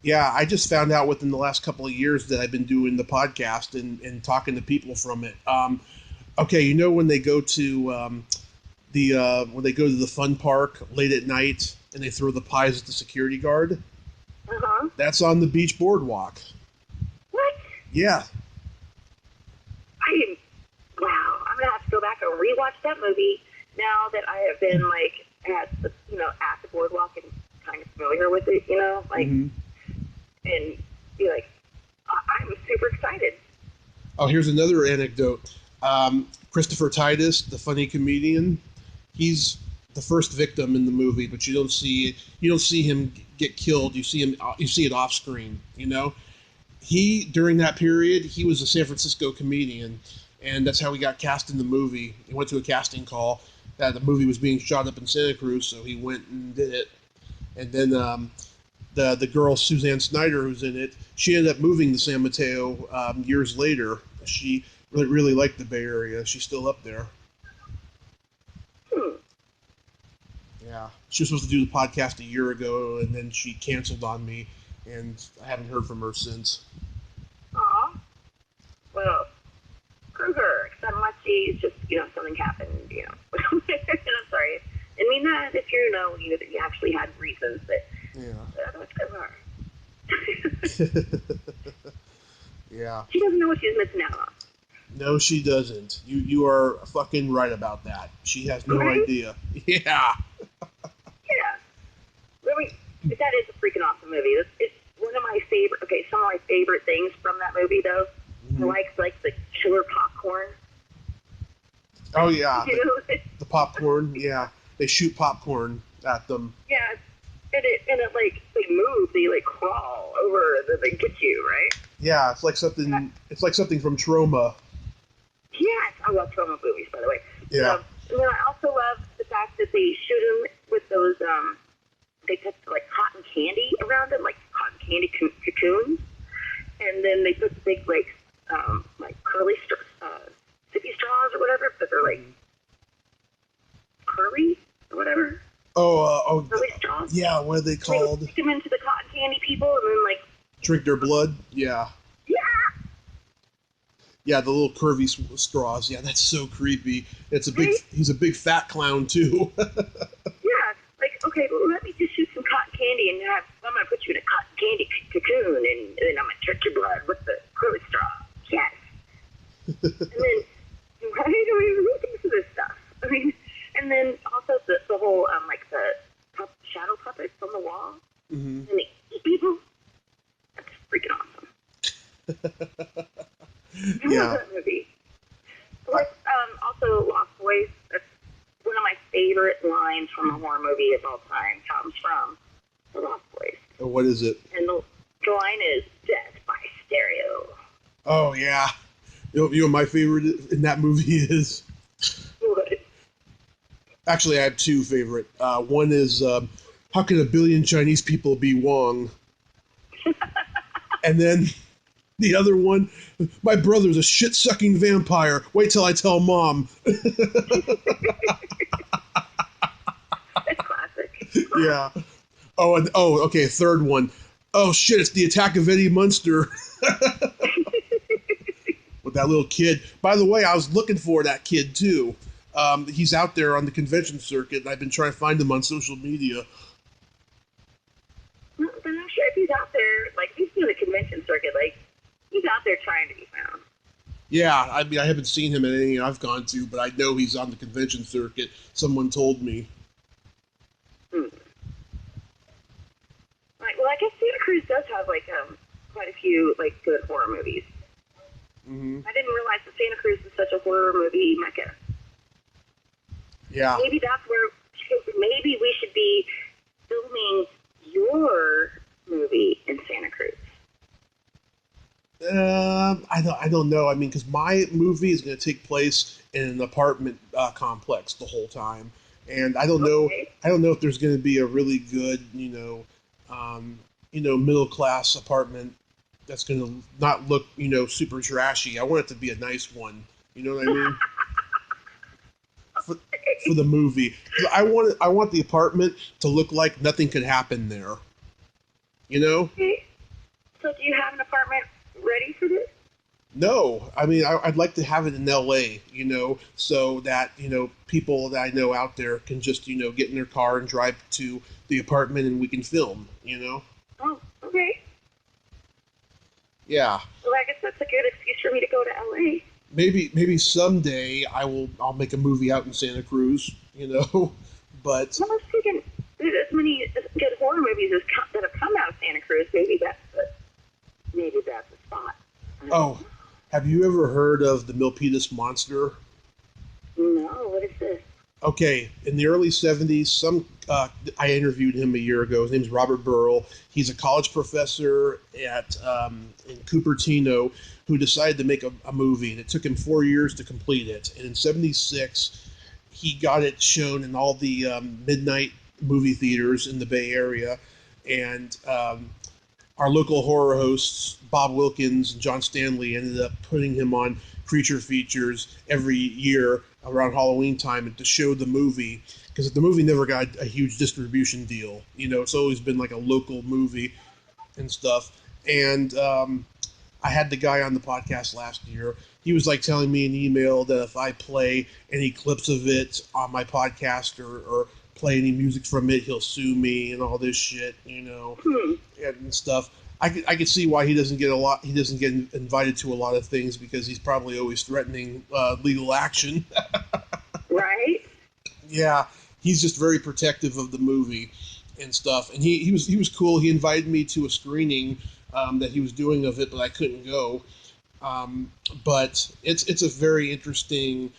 S1: Yeah, I just found out within the last couple of years that I've been doing the podcast and talking to people from it. Okay, you know when they go to the fun park late at night and they throw the pies at the security guard?
S2: Uh-huh.
S1: That's on the beach boardwalk.
S2: What?
S1: Yeah.
S2: I didn't. Wow. I'm gonna have to go back and rewatch that movie now that I have been like at the boardwalk and kind of familiar with it, you know, like, and be like, I'm super excited.
S1: Oh, here's another anecdote. Christopher Titus, the funny comedian, he's the first victim in the movie, but you don't see him get killed. You see it off screen. You know, during that period he was a San Francisco comedian, and that's how he got cast in the movie. He went to a casting call. The movie was being shot up in Santa Cruz, so he went and did it. And then the girl Suzanne Snyder, who's in it, she ended up moving to San Mateo years later. She really liked the Bay Area. She's still up there. Yeah, she was supposed to do the podcast a year ago, and then she canceled on me, and I haven't heard from her since.
S2: Aw. Well, Kruger, unless she's just, you know, something happened, you know. And I'm sorry. I mean that if you know that you actually had reasons that. Yeah. That's
S1: Yeah.
S2: She doesn't know what she's missing out on.
S1: No, she doesn't. You are fucking right about that. She has no idea. Yeah.
S2: Yeah. Really, that is a freaking awesome movie. It's one of my favorite. Okay, some of my favorite things from that movie, though, like the killer popcorn.
S1: Oh yeah, the popcorn. Yeah, they shoot popcorn at them.
S2: Yeah, and it like they move, they like crawl over, they get you, right?
S1: Yeah, it's like something. It's like something from Trauma.
S2: Yes, I love Trauma movies, by the way.
S1: Yeah.
S2: And then I also love the fact that they shoot them with those. They put like cotton candy around them, like cotton candy cocoons, and then they put the big like curly sippy straws or whatever, but they're like curly or whatever.
S1: Oh,
S2: curly straws.
S1: Yeah, what are they called?
S2: Stick them into the cotton candy people and then, like...
S1: Drink their blood? Yeah.
S2: Yeah!
S1: Yeah, the little curvy straws. Yeah, that's so creepy.
S2: Right?
S1: He's a big fat clown, too.
S2: Yeah. Like, okay, well, let me just shoot some cotton candy and I'm going to put you in a cotton candy cocoon and then I'm going to drink your blood with the curly straw. Yes. And then, why do we even think of this stuff? I mean, and then also the whole, like, the shadow puppets on the wall.
S1: Mm-hmm.
S2: And they eat people. That's freaking awesome. I love that movie. Like, also Lost Boys. That's one of my favorite lines from a horror movie of all time. Comes from the Lost Boys.
S1: Oh, what is it?
S2: And the line is "Death by Stereo."
S1: Oh yeah. You know what my favorite in that movie is?
S2: What?
S1: Actually, I have two favorite. One is how can a billion Chinese people be Wong? And then the other one, my brother's a shit-sucking vampire. Wait till I tell Mom.
S2: That's classic.
S1: Yeah. Okay, third one. Oh shit, it's the Attack of Eddie Munster. With that little kid. By the way, I was looking for that kid too. He's out there on the convention circuit, and I've been trying to find him on social media.
S2: Then I'm sure if he's out there, like, he's doing the convention circuit, like, he's out there trying to be found.
S1: Yeah, I mean, I haven't seen him at any I've gone to, but I know he's on the convention circuit. Someone told me.
S2: Like, well, I guess Santa Cruz does have, like, quite a few, like, good horror movies.
S1: Mm-hmm.
S2: I didn't realize that Santa Cruz is such a horror movie mecca.
S1: Yeah.
S2: Maybe that's where, maybe we should be filming your movie in Santa Cruz.
S1: I don't know. I mean, because my movie is going to take place in an apartment complex the whole time, and I don't know. I don't know if there's going to be a really good, middle class apartment that's going to not look, super trashy. I want it to be a nice one. You know what I mean? For the movie, I want the apartment to look like nothing could happen there. You know?
S2: Okay. So do you have an apartment ready for this?
S1: No, I mean I'd like to have it in L.A. So that people that I know out there can just get in their car and drive to the apartment and we can film.
S2: Oh, okay.
S1: Yeah.
S2: Well, I guess that's a good excuse for me to go to L.A.
S1: Maybe someday I'll make a movie out in Santa Cruz. But
S2: well, let's take there's as many good horror movies that have come out of Santa Cruz. Maybe that's the spot.
S1: Oh, have you ever heard of the Milpitas Monster?
S2: No, what is this?
S1: Okay, in the early 70s, I interviewed him a year ago. His name's Robert Burrell. He's a college professor in Cupertino who decided to make a movie, and it took him 4 years to complete it. And in 76, he got it shown in all the midnight movie theaters in the Bay Area, and our local horror hosts, Bob Wilkins and John Stanley, ended up putting him on creature features every year around Halloween time to show the movie, because the movie never got a huge distribution deal. It's always been like a local movie and stuff. And I had the guy on the podcast last year. He was like telling me in email that if I play any clips of it on my podcast or play any music from it, he'll sue me and all this shit, and stuff. I could see why he doesn't get invited to a lot of things, because he's probably always threatening legal action.
S2: Right?
S1: Yeah, he's just very protective of the movie and stuff. And he was cool. He invited me to a screening that he was doing of it, but I couldn't go. But it's a very interesting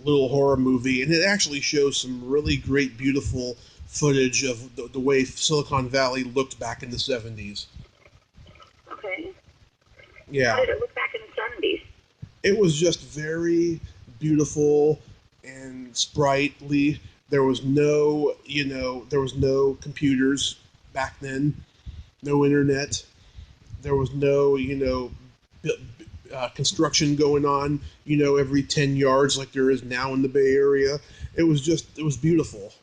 S1: little horror movie, and it actually shows some really great, beautiful footage of the way Silicon Valley looked back in the 70s.
S2: Okay.
S1: Yeah.
S2: How did it look back in the 70s?
S1: It was just very beautiful and sprightly. There was no computers back then, no internet. There was no, construction going on, every 10 yards like there is now in the Bay Area. It was beautiful.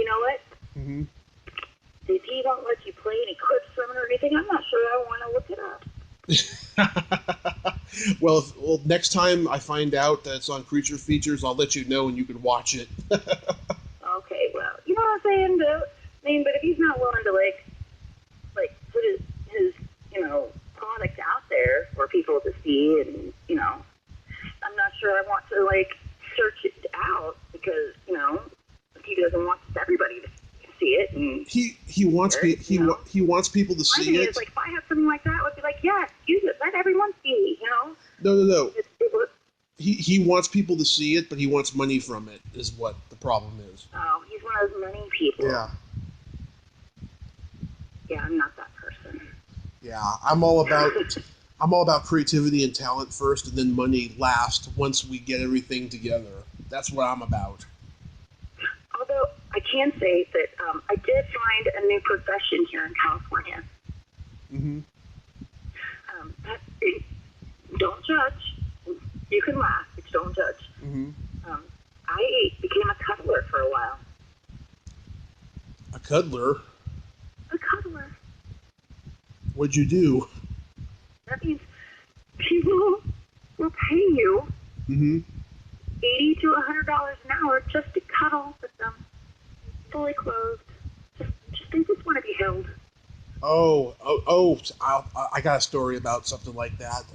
S2: know what?
S1: Mm-hmm.
S2: If he won't let you play any clips from it or anything, I'm not sure I want to look it up.
S1: Well, next time I find out that it's on Creature Features, I'll let you know and you can watch it.
S2: Okay, well, you know what I'm saying, though? I mean, but if he's not willing to, like put his product out there for people to see, and, I'm not sure I want to, search it out because, if he doesn't want everybody to see it. And
S1: he wants he wants people to see it.
S2: My thing is, if I have something like that, I would be like, yeah, use it. Let everyone see,
S1: No. He wants people to see it, but he wants money from it, is what the problem is.
S2: Oh, he's one of those money people.
S1: Yeah.
S2: Yeah, I'm not that person.
S1: Yeah, I'm all about creativity and talent first, and then money last once we get everything together. That's what I'm about.
S2: Although I can say that I did find a new profession here in California.
S1: Mm-hmm.
S2: Don't judge. You can laugh, but don't judge.
S1: Mm-hmm.
S2: I became a cuddler for a while.
S1: A cuddler?
S2: A cuddler.
S1: What'd you do?
S2: That means people will pay you
S1: $80
S2: to $100 an hour just to cuddle with them, fully clothed. They just want to be held.
S1: I got a story about something like that.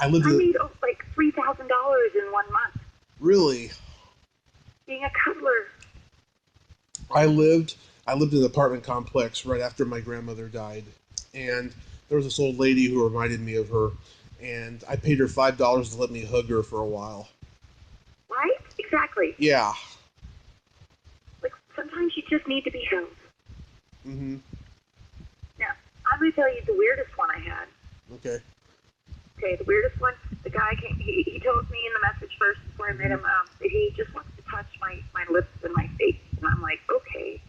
S1: I made
S2: like $3,000 in 1 month.
S1: Really?
S2: Being a cuddler.
S1: I lived in an apartment complex right after my grandmother died, and there was this old lady who reminded me of her, and I paid her $5 to let me hug her for a while.
S2: Right? Exactly.
S1: Yeah.
S2: Sometimes you just need to be held.
S1: Mm-hmm.
S2: Now, I'm going to tell you the weirdest one I had.
S1: Okay.
S2: Okay, the weirdest one, the guy came, he told me in the message first before I met him that he just wants to touch my lips and my face. And I'm like, okay.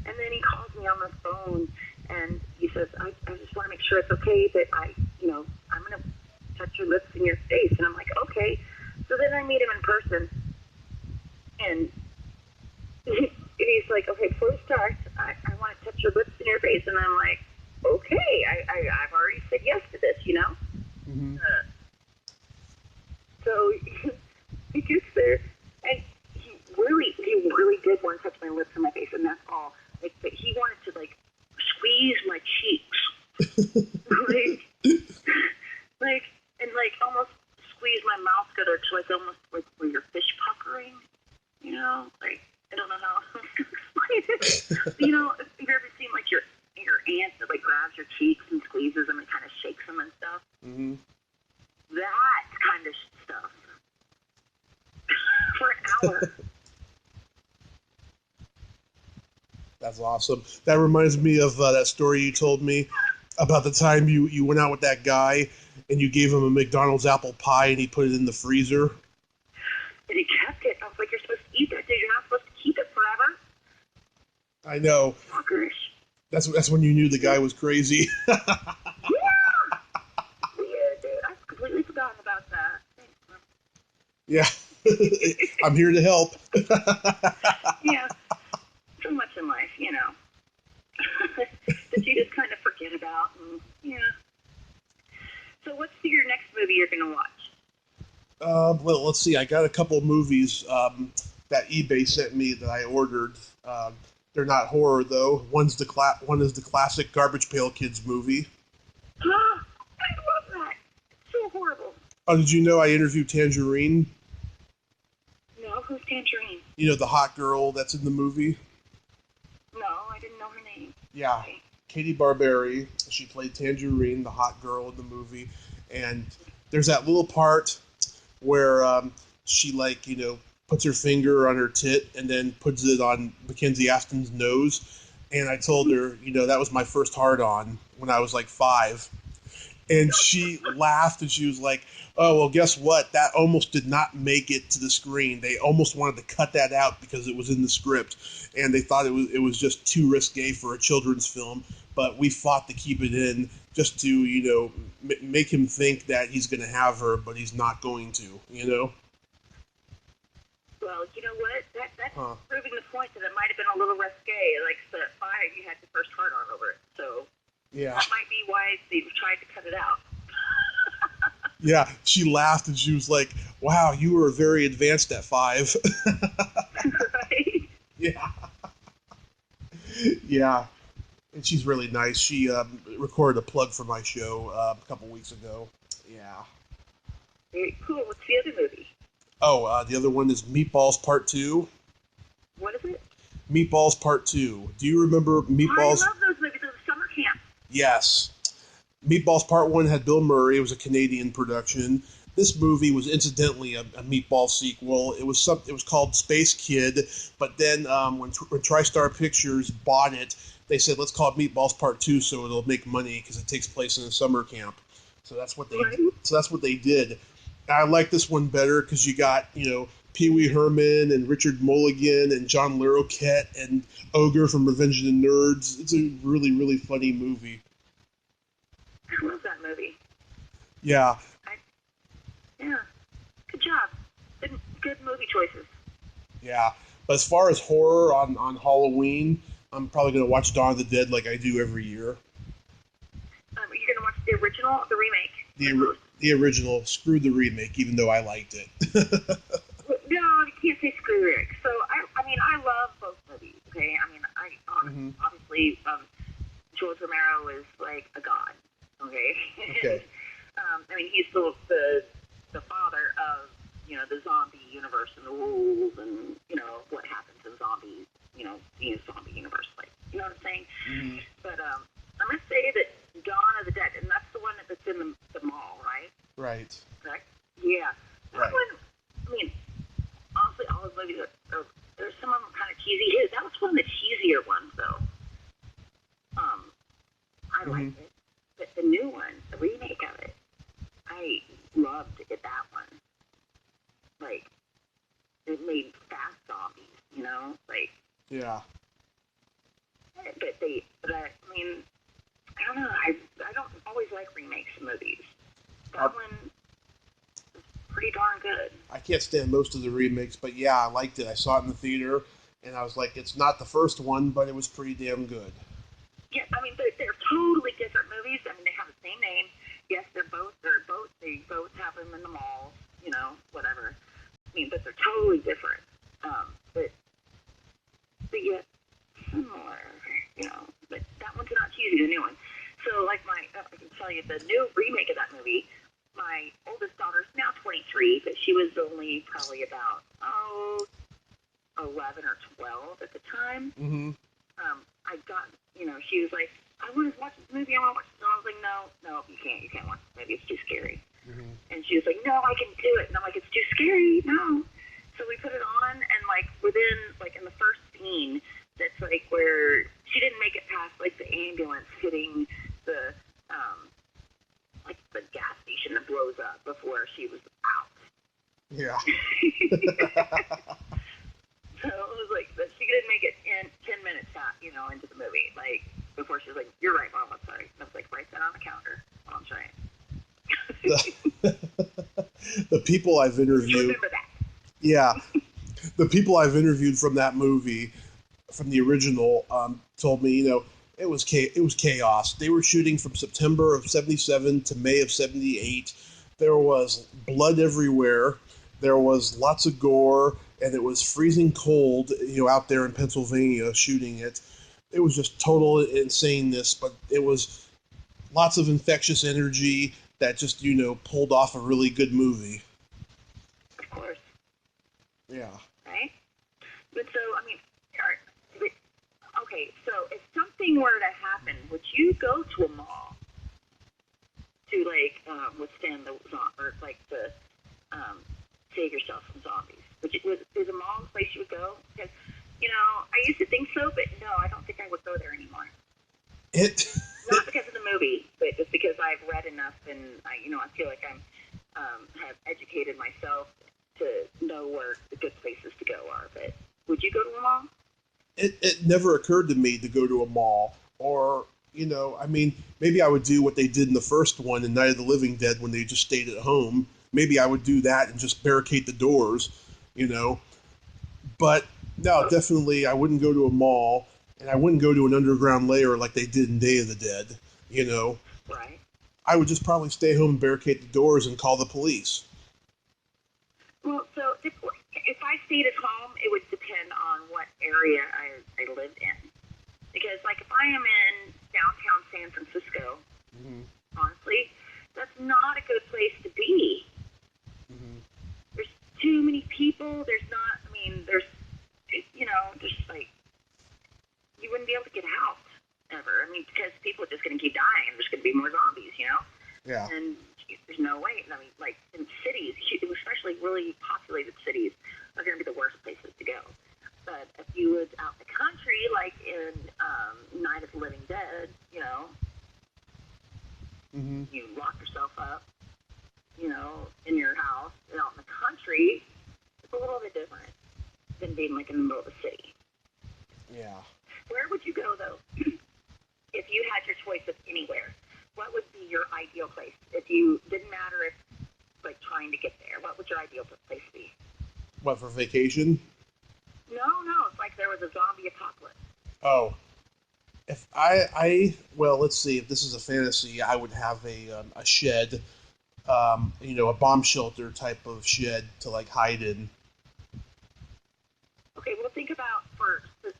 S2: And then he calls me on the phone and he says, I just want to make sure it's okay that I'm going to touch your lips and your face. And I'm like, okay. So then I meet him in person and he's like, okay, before we start, I want to touch your lips and your face. And I'm like, okay, I've already said yes to this,
S1: Mm-hmm.
S2: So he gets there, and he really did want to touch my lips and my face, and that's all. But he wanted to squeeze my cheeks, and almost squeeze my mouth together to almost where you're fish puckering, I don't know how else to explain it. Have you ever seen your aunt that grabs your cheeks and squeezes them and kind of shakes them and stuff?
S1: Mm-hmm.
S2: That kind of stuff. For an hour.
S1: That's awesome. That reminds me of that story you told me about the time you went out with that guy and you gave him a McDonald's apple pie and he put it in the freezer.
S2: And he kept it. I was like, you're supposed to eat that, dude. You're not supposed to keep it forever.
S1: I know.
S2: Fuckers.
S1: That's when you knew the guy was crazy.
S2: Yeah, dude. I've completely forgotten about that.
S1: Yeah. I'm here to help.
S2: Yeah. So much in life, that you just kind of forget about. And, yeah. So what's your next movie you're going to watch?
S1: Well, let's see. I got a couple movies that eBay sent me that I ordered. They're not horror, though. One is the classic Garbage Pail Kids movie.
S2: I love that. It's so horrible.
S1: Oh, did you know I interviewed Tangerine?
S2: No, who's Tangerine?
S1: You know, the hot girl that's in the movie?
S2: No, I didn't know her name.
S1: Yeah.
S2: Okay.
S1: Katie Barberi. She played Tangerine, the hot girl in the movie. And there's that little part where she, puts her finger on her tit and then puts it on Mackenzie Aston's nose. And I told her, that was my first hard-on when I was 5. And she laughed and she was like, oh, well, guess what? That almost did not make it to the screen. They almost wanted to cut that out because it was in the script. And they thought it was just too risque for a children's film. But we fought to keep it in just to, make him think that he's going to have her, but he's not going to,
S2: Well, you know what? That's
S1: Huh.
S2: proving the point that it might have been a little risque. Like, so at 5, you had the first heart on over it. So
S1: Yeah.
S2: that might be why they tried to cut it out.
S1: Yeah, she laughed and she was like, "Wow, you were very advanced at 5."
S2: Right?
S1: Yeah. Yeah. And she's really nice. She recorded a plug for my show a couple weeks ago. Yeah.
S2: Very cool. What's the other movie?
S1: Oh, the other one is Meatballs Part 2.
S2: What is it?
S1: Meatballs Part 2. Do you remember Meatballs?
S2: I love those movies. Those summer camp.
S1: Yes. Meatballs Part 1 had Bill Murray. It was a Canadian production. This movie was incidentally a Meatball sequel. It was called Space Kid, but then when TriStar Pictures bought it, they said, let's call it Meatballs Part 2 so it'll make money because it takes place in a summer camp. So that's what they did. I like this one better because you got, Pee Wee Herman and Richard Mulligan and John Larroquette and Ogre from Revenge of the Nerds. It's a really, really funny movie.
S2: I love that movie.
S1: Yeah.
S2: Yeah. Good job. Good movie choices.
S1: Yeah. But as far as horror on Halloween, I'm probably going to watch Dawn of the Dead like I do every year.
S2: You're going to watch the original or the remake?
S1: The original. Screw the remake, even though I liked it.
S2: No, you can't say screw Rick. So, I mean, I love both movies, okay? I mean, obviously, George Romero is like a god, okay?
S1: Okay.
S2: I mean, he's the father of, the zombie universe and the rules and, what happens in zombies, being a zombie universe, like, you know what I'm saying?
S1: Mm-hmm.
S2: But I'm going to say that Dawn of the Dead, and that's the one that's in the mall, right?
S1: Right.
S2: Correct? Yeah. That one, I mean, honestly, all his movies there's some of them kind of cheesy. That was one of the cheesier ones, though. I liked it. But the new one, the remake of it, I loved it, that one. Like, it made fast zombies, like...
S1: Yeah.
S2: But I mean, I don't know, I don't always like remakes of movies. That one was pretty darn good.
S1: I can't stand most of the remakes, but yeah, I liked it. I saw it in the theater, and I was like, it's not the first one, but it was pretty damn good.
S2: Yeah, I mean, they're totally different movies. I mean, they have the same name. Yes, they both have them in the malls, whatever. I mean, but they're totally different. But yet similar, but that one's not cheesy, the new one. So, like I can tell you, the new remake of that movie, my oldest daughter's now 23, but she was only probably about, 11 or 12 at the time.
S1: Mm-hmm.
S2: I got, she was like, I want to watch this movie, I want to watch this. And I was like, no, you can't watch this movie, it's too scary.
S1: Mm-hmm.
S2: And she was like, no, I can do it. And I'm like, it's too scary, no. So we put it on, and within, in the first scene, that's where she didn't make it past the ambulance hitting the the gas station that blows up before she was out.
S1: Yeah.
S2: So it was that she didn't make it in 10 minutes into the movie, before she was like, you're right, Mom, I'm sorry. And I was like, write that on the counter while I'm trying.
S1: The people I've interviewed.
S2: Remember that.
S1: Yeah. The people I've interviewed from that movie, from the original, told me, it was chaos. They were shooting from September of 77 to May of 78. There was blood everywhere. There was lots of gore, and it was freezing cold, out there in Pennsylvania shooting it. It was just total insaneness, but it was lots of infectious energy that just, pulled off a really good movie.
S2: Of course.
S1: Yeah.
S2: Right? But so, I mean, okay, so if something were to happen, would you go to a mall to, withstand the save yourself from zombies? Is a mall the place you would go? Because, I used to think so, but no, I don't think I would go there anymore. Not because of the movie, but just because I've read enough, and I feel like I'm have educated myself to know where the good places to go are. But would you go to a mall?
S1: It never occurred to me to go to a mall, or maybe I would do what they did in the first one in Night of the Living Dead when they just stayed at home. Maybe I would do that and just barricade the doors, But no, definitely, I wouldn't go to a mall, and I wouldn't go to an underground lair like they did in Day of the Dead. You know,
S2: Right.
S1: I would just probably stay home and barricade the doors and call the police.
S2: Well, so if I stayed at home, it would depend on what area I lived in. Because, like, if I am in downtown San Francisco,
S1: Mm-hmm.
S2: honestly, that's not a good place to be.
S1: Mm-hmm.
S2: There's too many people. There's not, I mean, there's like, you wouldn't be able to get out ever. I mean, because people are just going to keep dying. There's going to be more zombies,
S1: Yeah.
S2: And there's no way. I mean, like, in cities, especially really populated cities, are going to be the worst places to go. But if you lived out in the country, like in Night of the Living Dead,
S1: Mm-hmm.
S2: you lock yourself up, in your house and out in the country, it's a little bit different than being like in the middle of a city.
S1: Yeah.
S2: Where would you go though, if you had your choice of anywhere? What would be your ideal place? If you didn't matter if like trying to get there, what would your ideal place be?
S1: What, for vacation?
S2: No, it's like there was a zombie apocalypse.
S1: Oh, if well, let's see. If this is a fantasy, I would have a shed, a bomb shelter type of shed to like hide in.
S2: Okay, well think about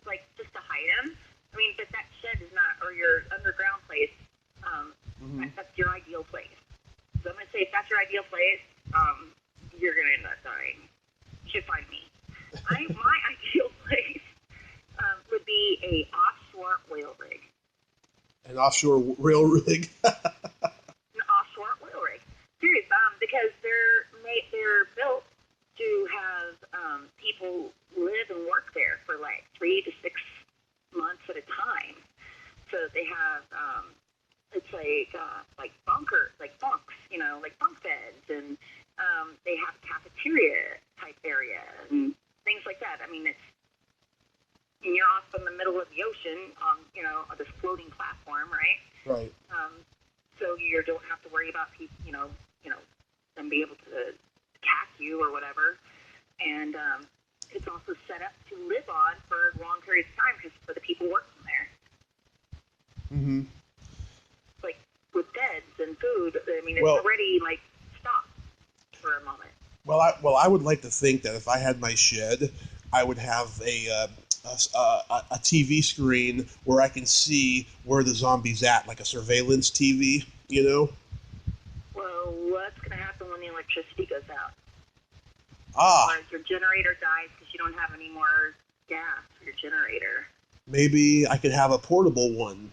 S2: like just to hide them. I mean, but that shed is not, or your underground place. That's your ideal place. So I'm gonna say if that's your ideal place, you're gonna end up dying. You should find me. My ideal place would be a offshore oil rig.
S1: An offshore rail rig.
S2: An offshore oil rig. Serious, because they're built to have people live and work there for like 3 to 6 months at a time. So they have it's like bunkers, like bunks, like bunk beds, and they have cafeteria type area and things like that. I mean, and you're off in the middle of the ocean on this floating platform, right?
S1: Right.
S2: So you don't have to worry about people, them be able to attack you or whatever. And it's also set up to live on for long periods of time because for the people working there.
S1: Mm-hmm.
S2: Like with beds and food, I mean, it's
S1: Well,
S2: already like stopped for a moment.
S1: Well, I would like to think that if I had my shed, I would have a TV screen where I can see where the zombie's at, like a surveillance TV.
S2: Well, what's going to happen when the electricity goes out?
S1: Ah,
S2: Or your generator dies because you don't have any more gas for your generator.
S1: maybe I could have a portable one.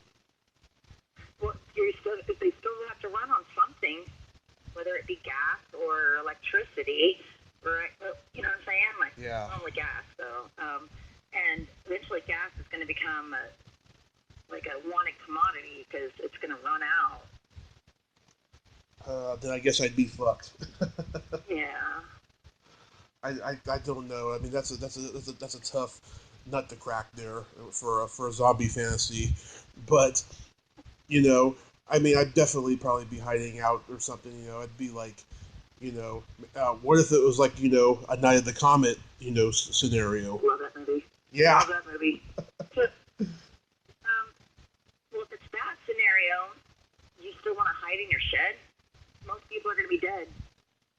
S2: Well, they still have to run on something, whether it be gas or electricity, right? You know what I'm saying? Like,
S1: Yeah.
S2: only gas, though. And eventually gas is going to become a wanted commodity because it's going to run out.
S1: Then I guess I'd be fucked.
S2: Yeah.
S1: I don't know. I mean, that's a tough nut to crack there for a zombie fantasy, but I mean, I'd definitely probably be hiding out or something. I'd be like, what if it was like a Night of the Comet scenario?
S2: Love that movie.
S1: Yeah.
S2: Love that movie. So, well, if it's that scenario, you still want to hide in your shed? Most people are going to be dead.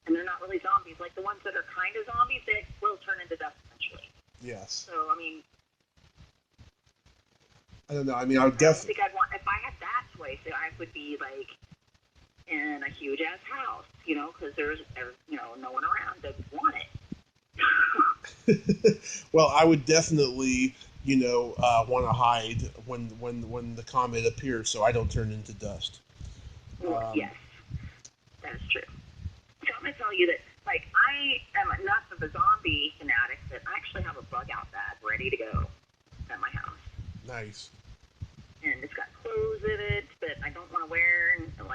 S2: And they're not really zombies. Like the ones that are kind of zombies, they will turn into dust eventually.
S1: Yes.
S2: So, I mean,
S1: I don't know. I mean, I would
S2: I think I'd want, if I had that choice, I would be like in a huge ass house, because there's no one around that would want it.
S1: Well, I would definitely, want to hide when the comet appears, so I don't turn into dust.
S2: Yes, that is true. So I'm gonna tell you that, like, I am enough of a zombie fanatic that I actually have a bug out bag ready to go at my house.
S1: Nice.
S2: And it's got clothes in it that I don't want to wear, and so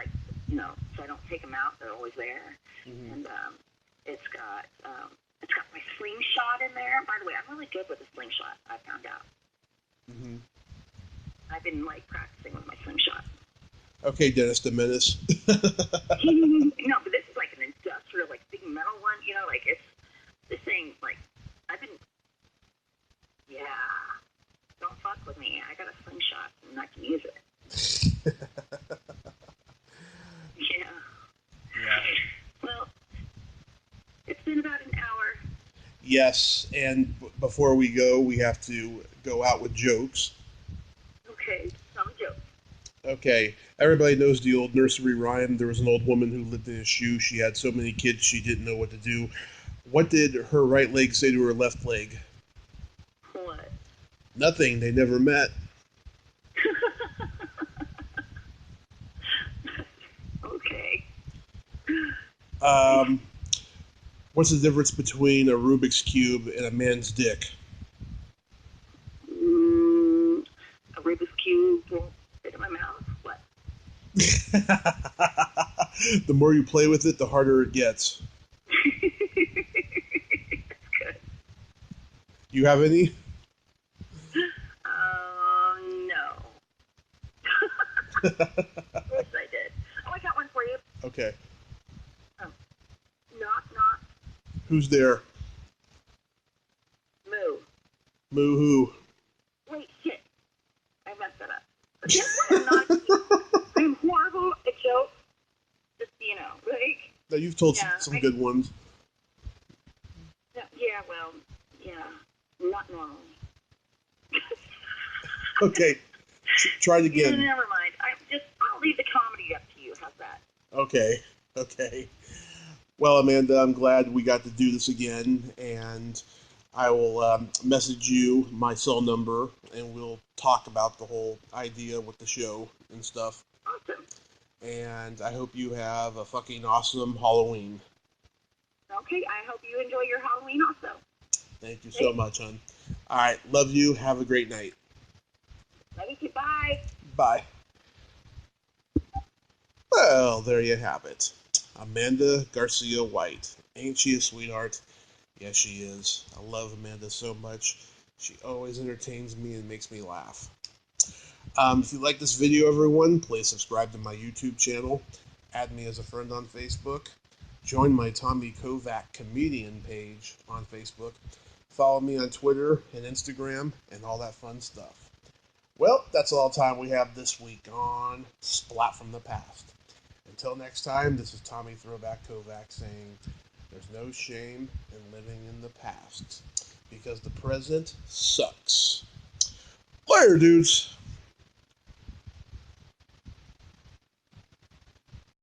S2: I don't take them out. They're always there.
S1: Mm-hmm.
S2: And it's got my slingshot in there. By the way, I'm really good with a slingshot, I found out.
S1: Mm-hmm.
S2: I've been like practicing with my slingshot.
S1: Okay, Dennis the Menace.
S2: No, but this is like an industrial, like big metal one. Like it's this thing. Like I've been with me. I got a slingshot, and I can use it. Yeah.
S1: Yeah.
S2: Well, it's been about an hour.
S1: Yes, and before we go, we have to go out with jokes.
S2: Okay, some jokes.
S1: Okay, everybody knows the old nursery rhyme. There was an old woman who lived in a shoe. She had so many kids she didn't know what to do. What did her right leg say to her left leg?
S2: What?
S1: Nothing. They never met.
S2: Okay.
S1: Um, what's the difference between a Rubik's Cube and a man's dick?
S2: A Rubik's Cube will fit in my mouth. What?
S1: The more you play with it, the harder it gets.
S2: That's good.
S1: You have any?
S2: No. Wish I did. Oh, I got one for you.
S1: Okay.
S2: Knock, knock.
S1: Who's there?
S2: Moo.
S1: Moo hoo.
S2: Wait, shit. I messed that up. But guess what? I'm horrible at jokes. Just, like...
S1: Now, you've told
S2: Yeah,
S1: some good ones.
S2: Yeah, well, yeah. Not normally.
S1: Okay. Try it
S2: Yeah,
S1: again.
S2: never mind. I'll leave the comedy up to you. How's that?
S1: Okay. Okay. Well, Amanda, I'm glad we got to do this again, and I will message you my cell number, and we'll talk about the whole idea with the show and stuff.
S2: Awesome.
S1: And I hope you have a fucking awesome Halloween.
S2: Okay, I hope you enjoy your Halloween also.
S1: Thank you so much, hon. All right, love you. Have a great night.
S2: Love you too. Bye.
S1: Bye. Well, there you have it. Amanda Garcia-White. Ain't she a sweetheart? Yes, she is. I love Amanda so much. She always entertains me and makes me laugh. If you like this video, everyone, please subscribe to my YouTube channel. Add me as a friend on Facebook. Join my Tommy Kovac comedian page on Facebook. Follow me on Twitter and Instagram and all that fun stuff. Well, that's all the time we have this week on Splat from the Past. Until next time, this is Tommy Throwback Kovac saying there's no shame in living in the past because the present sucks. Later, dudes.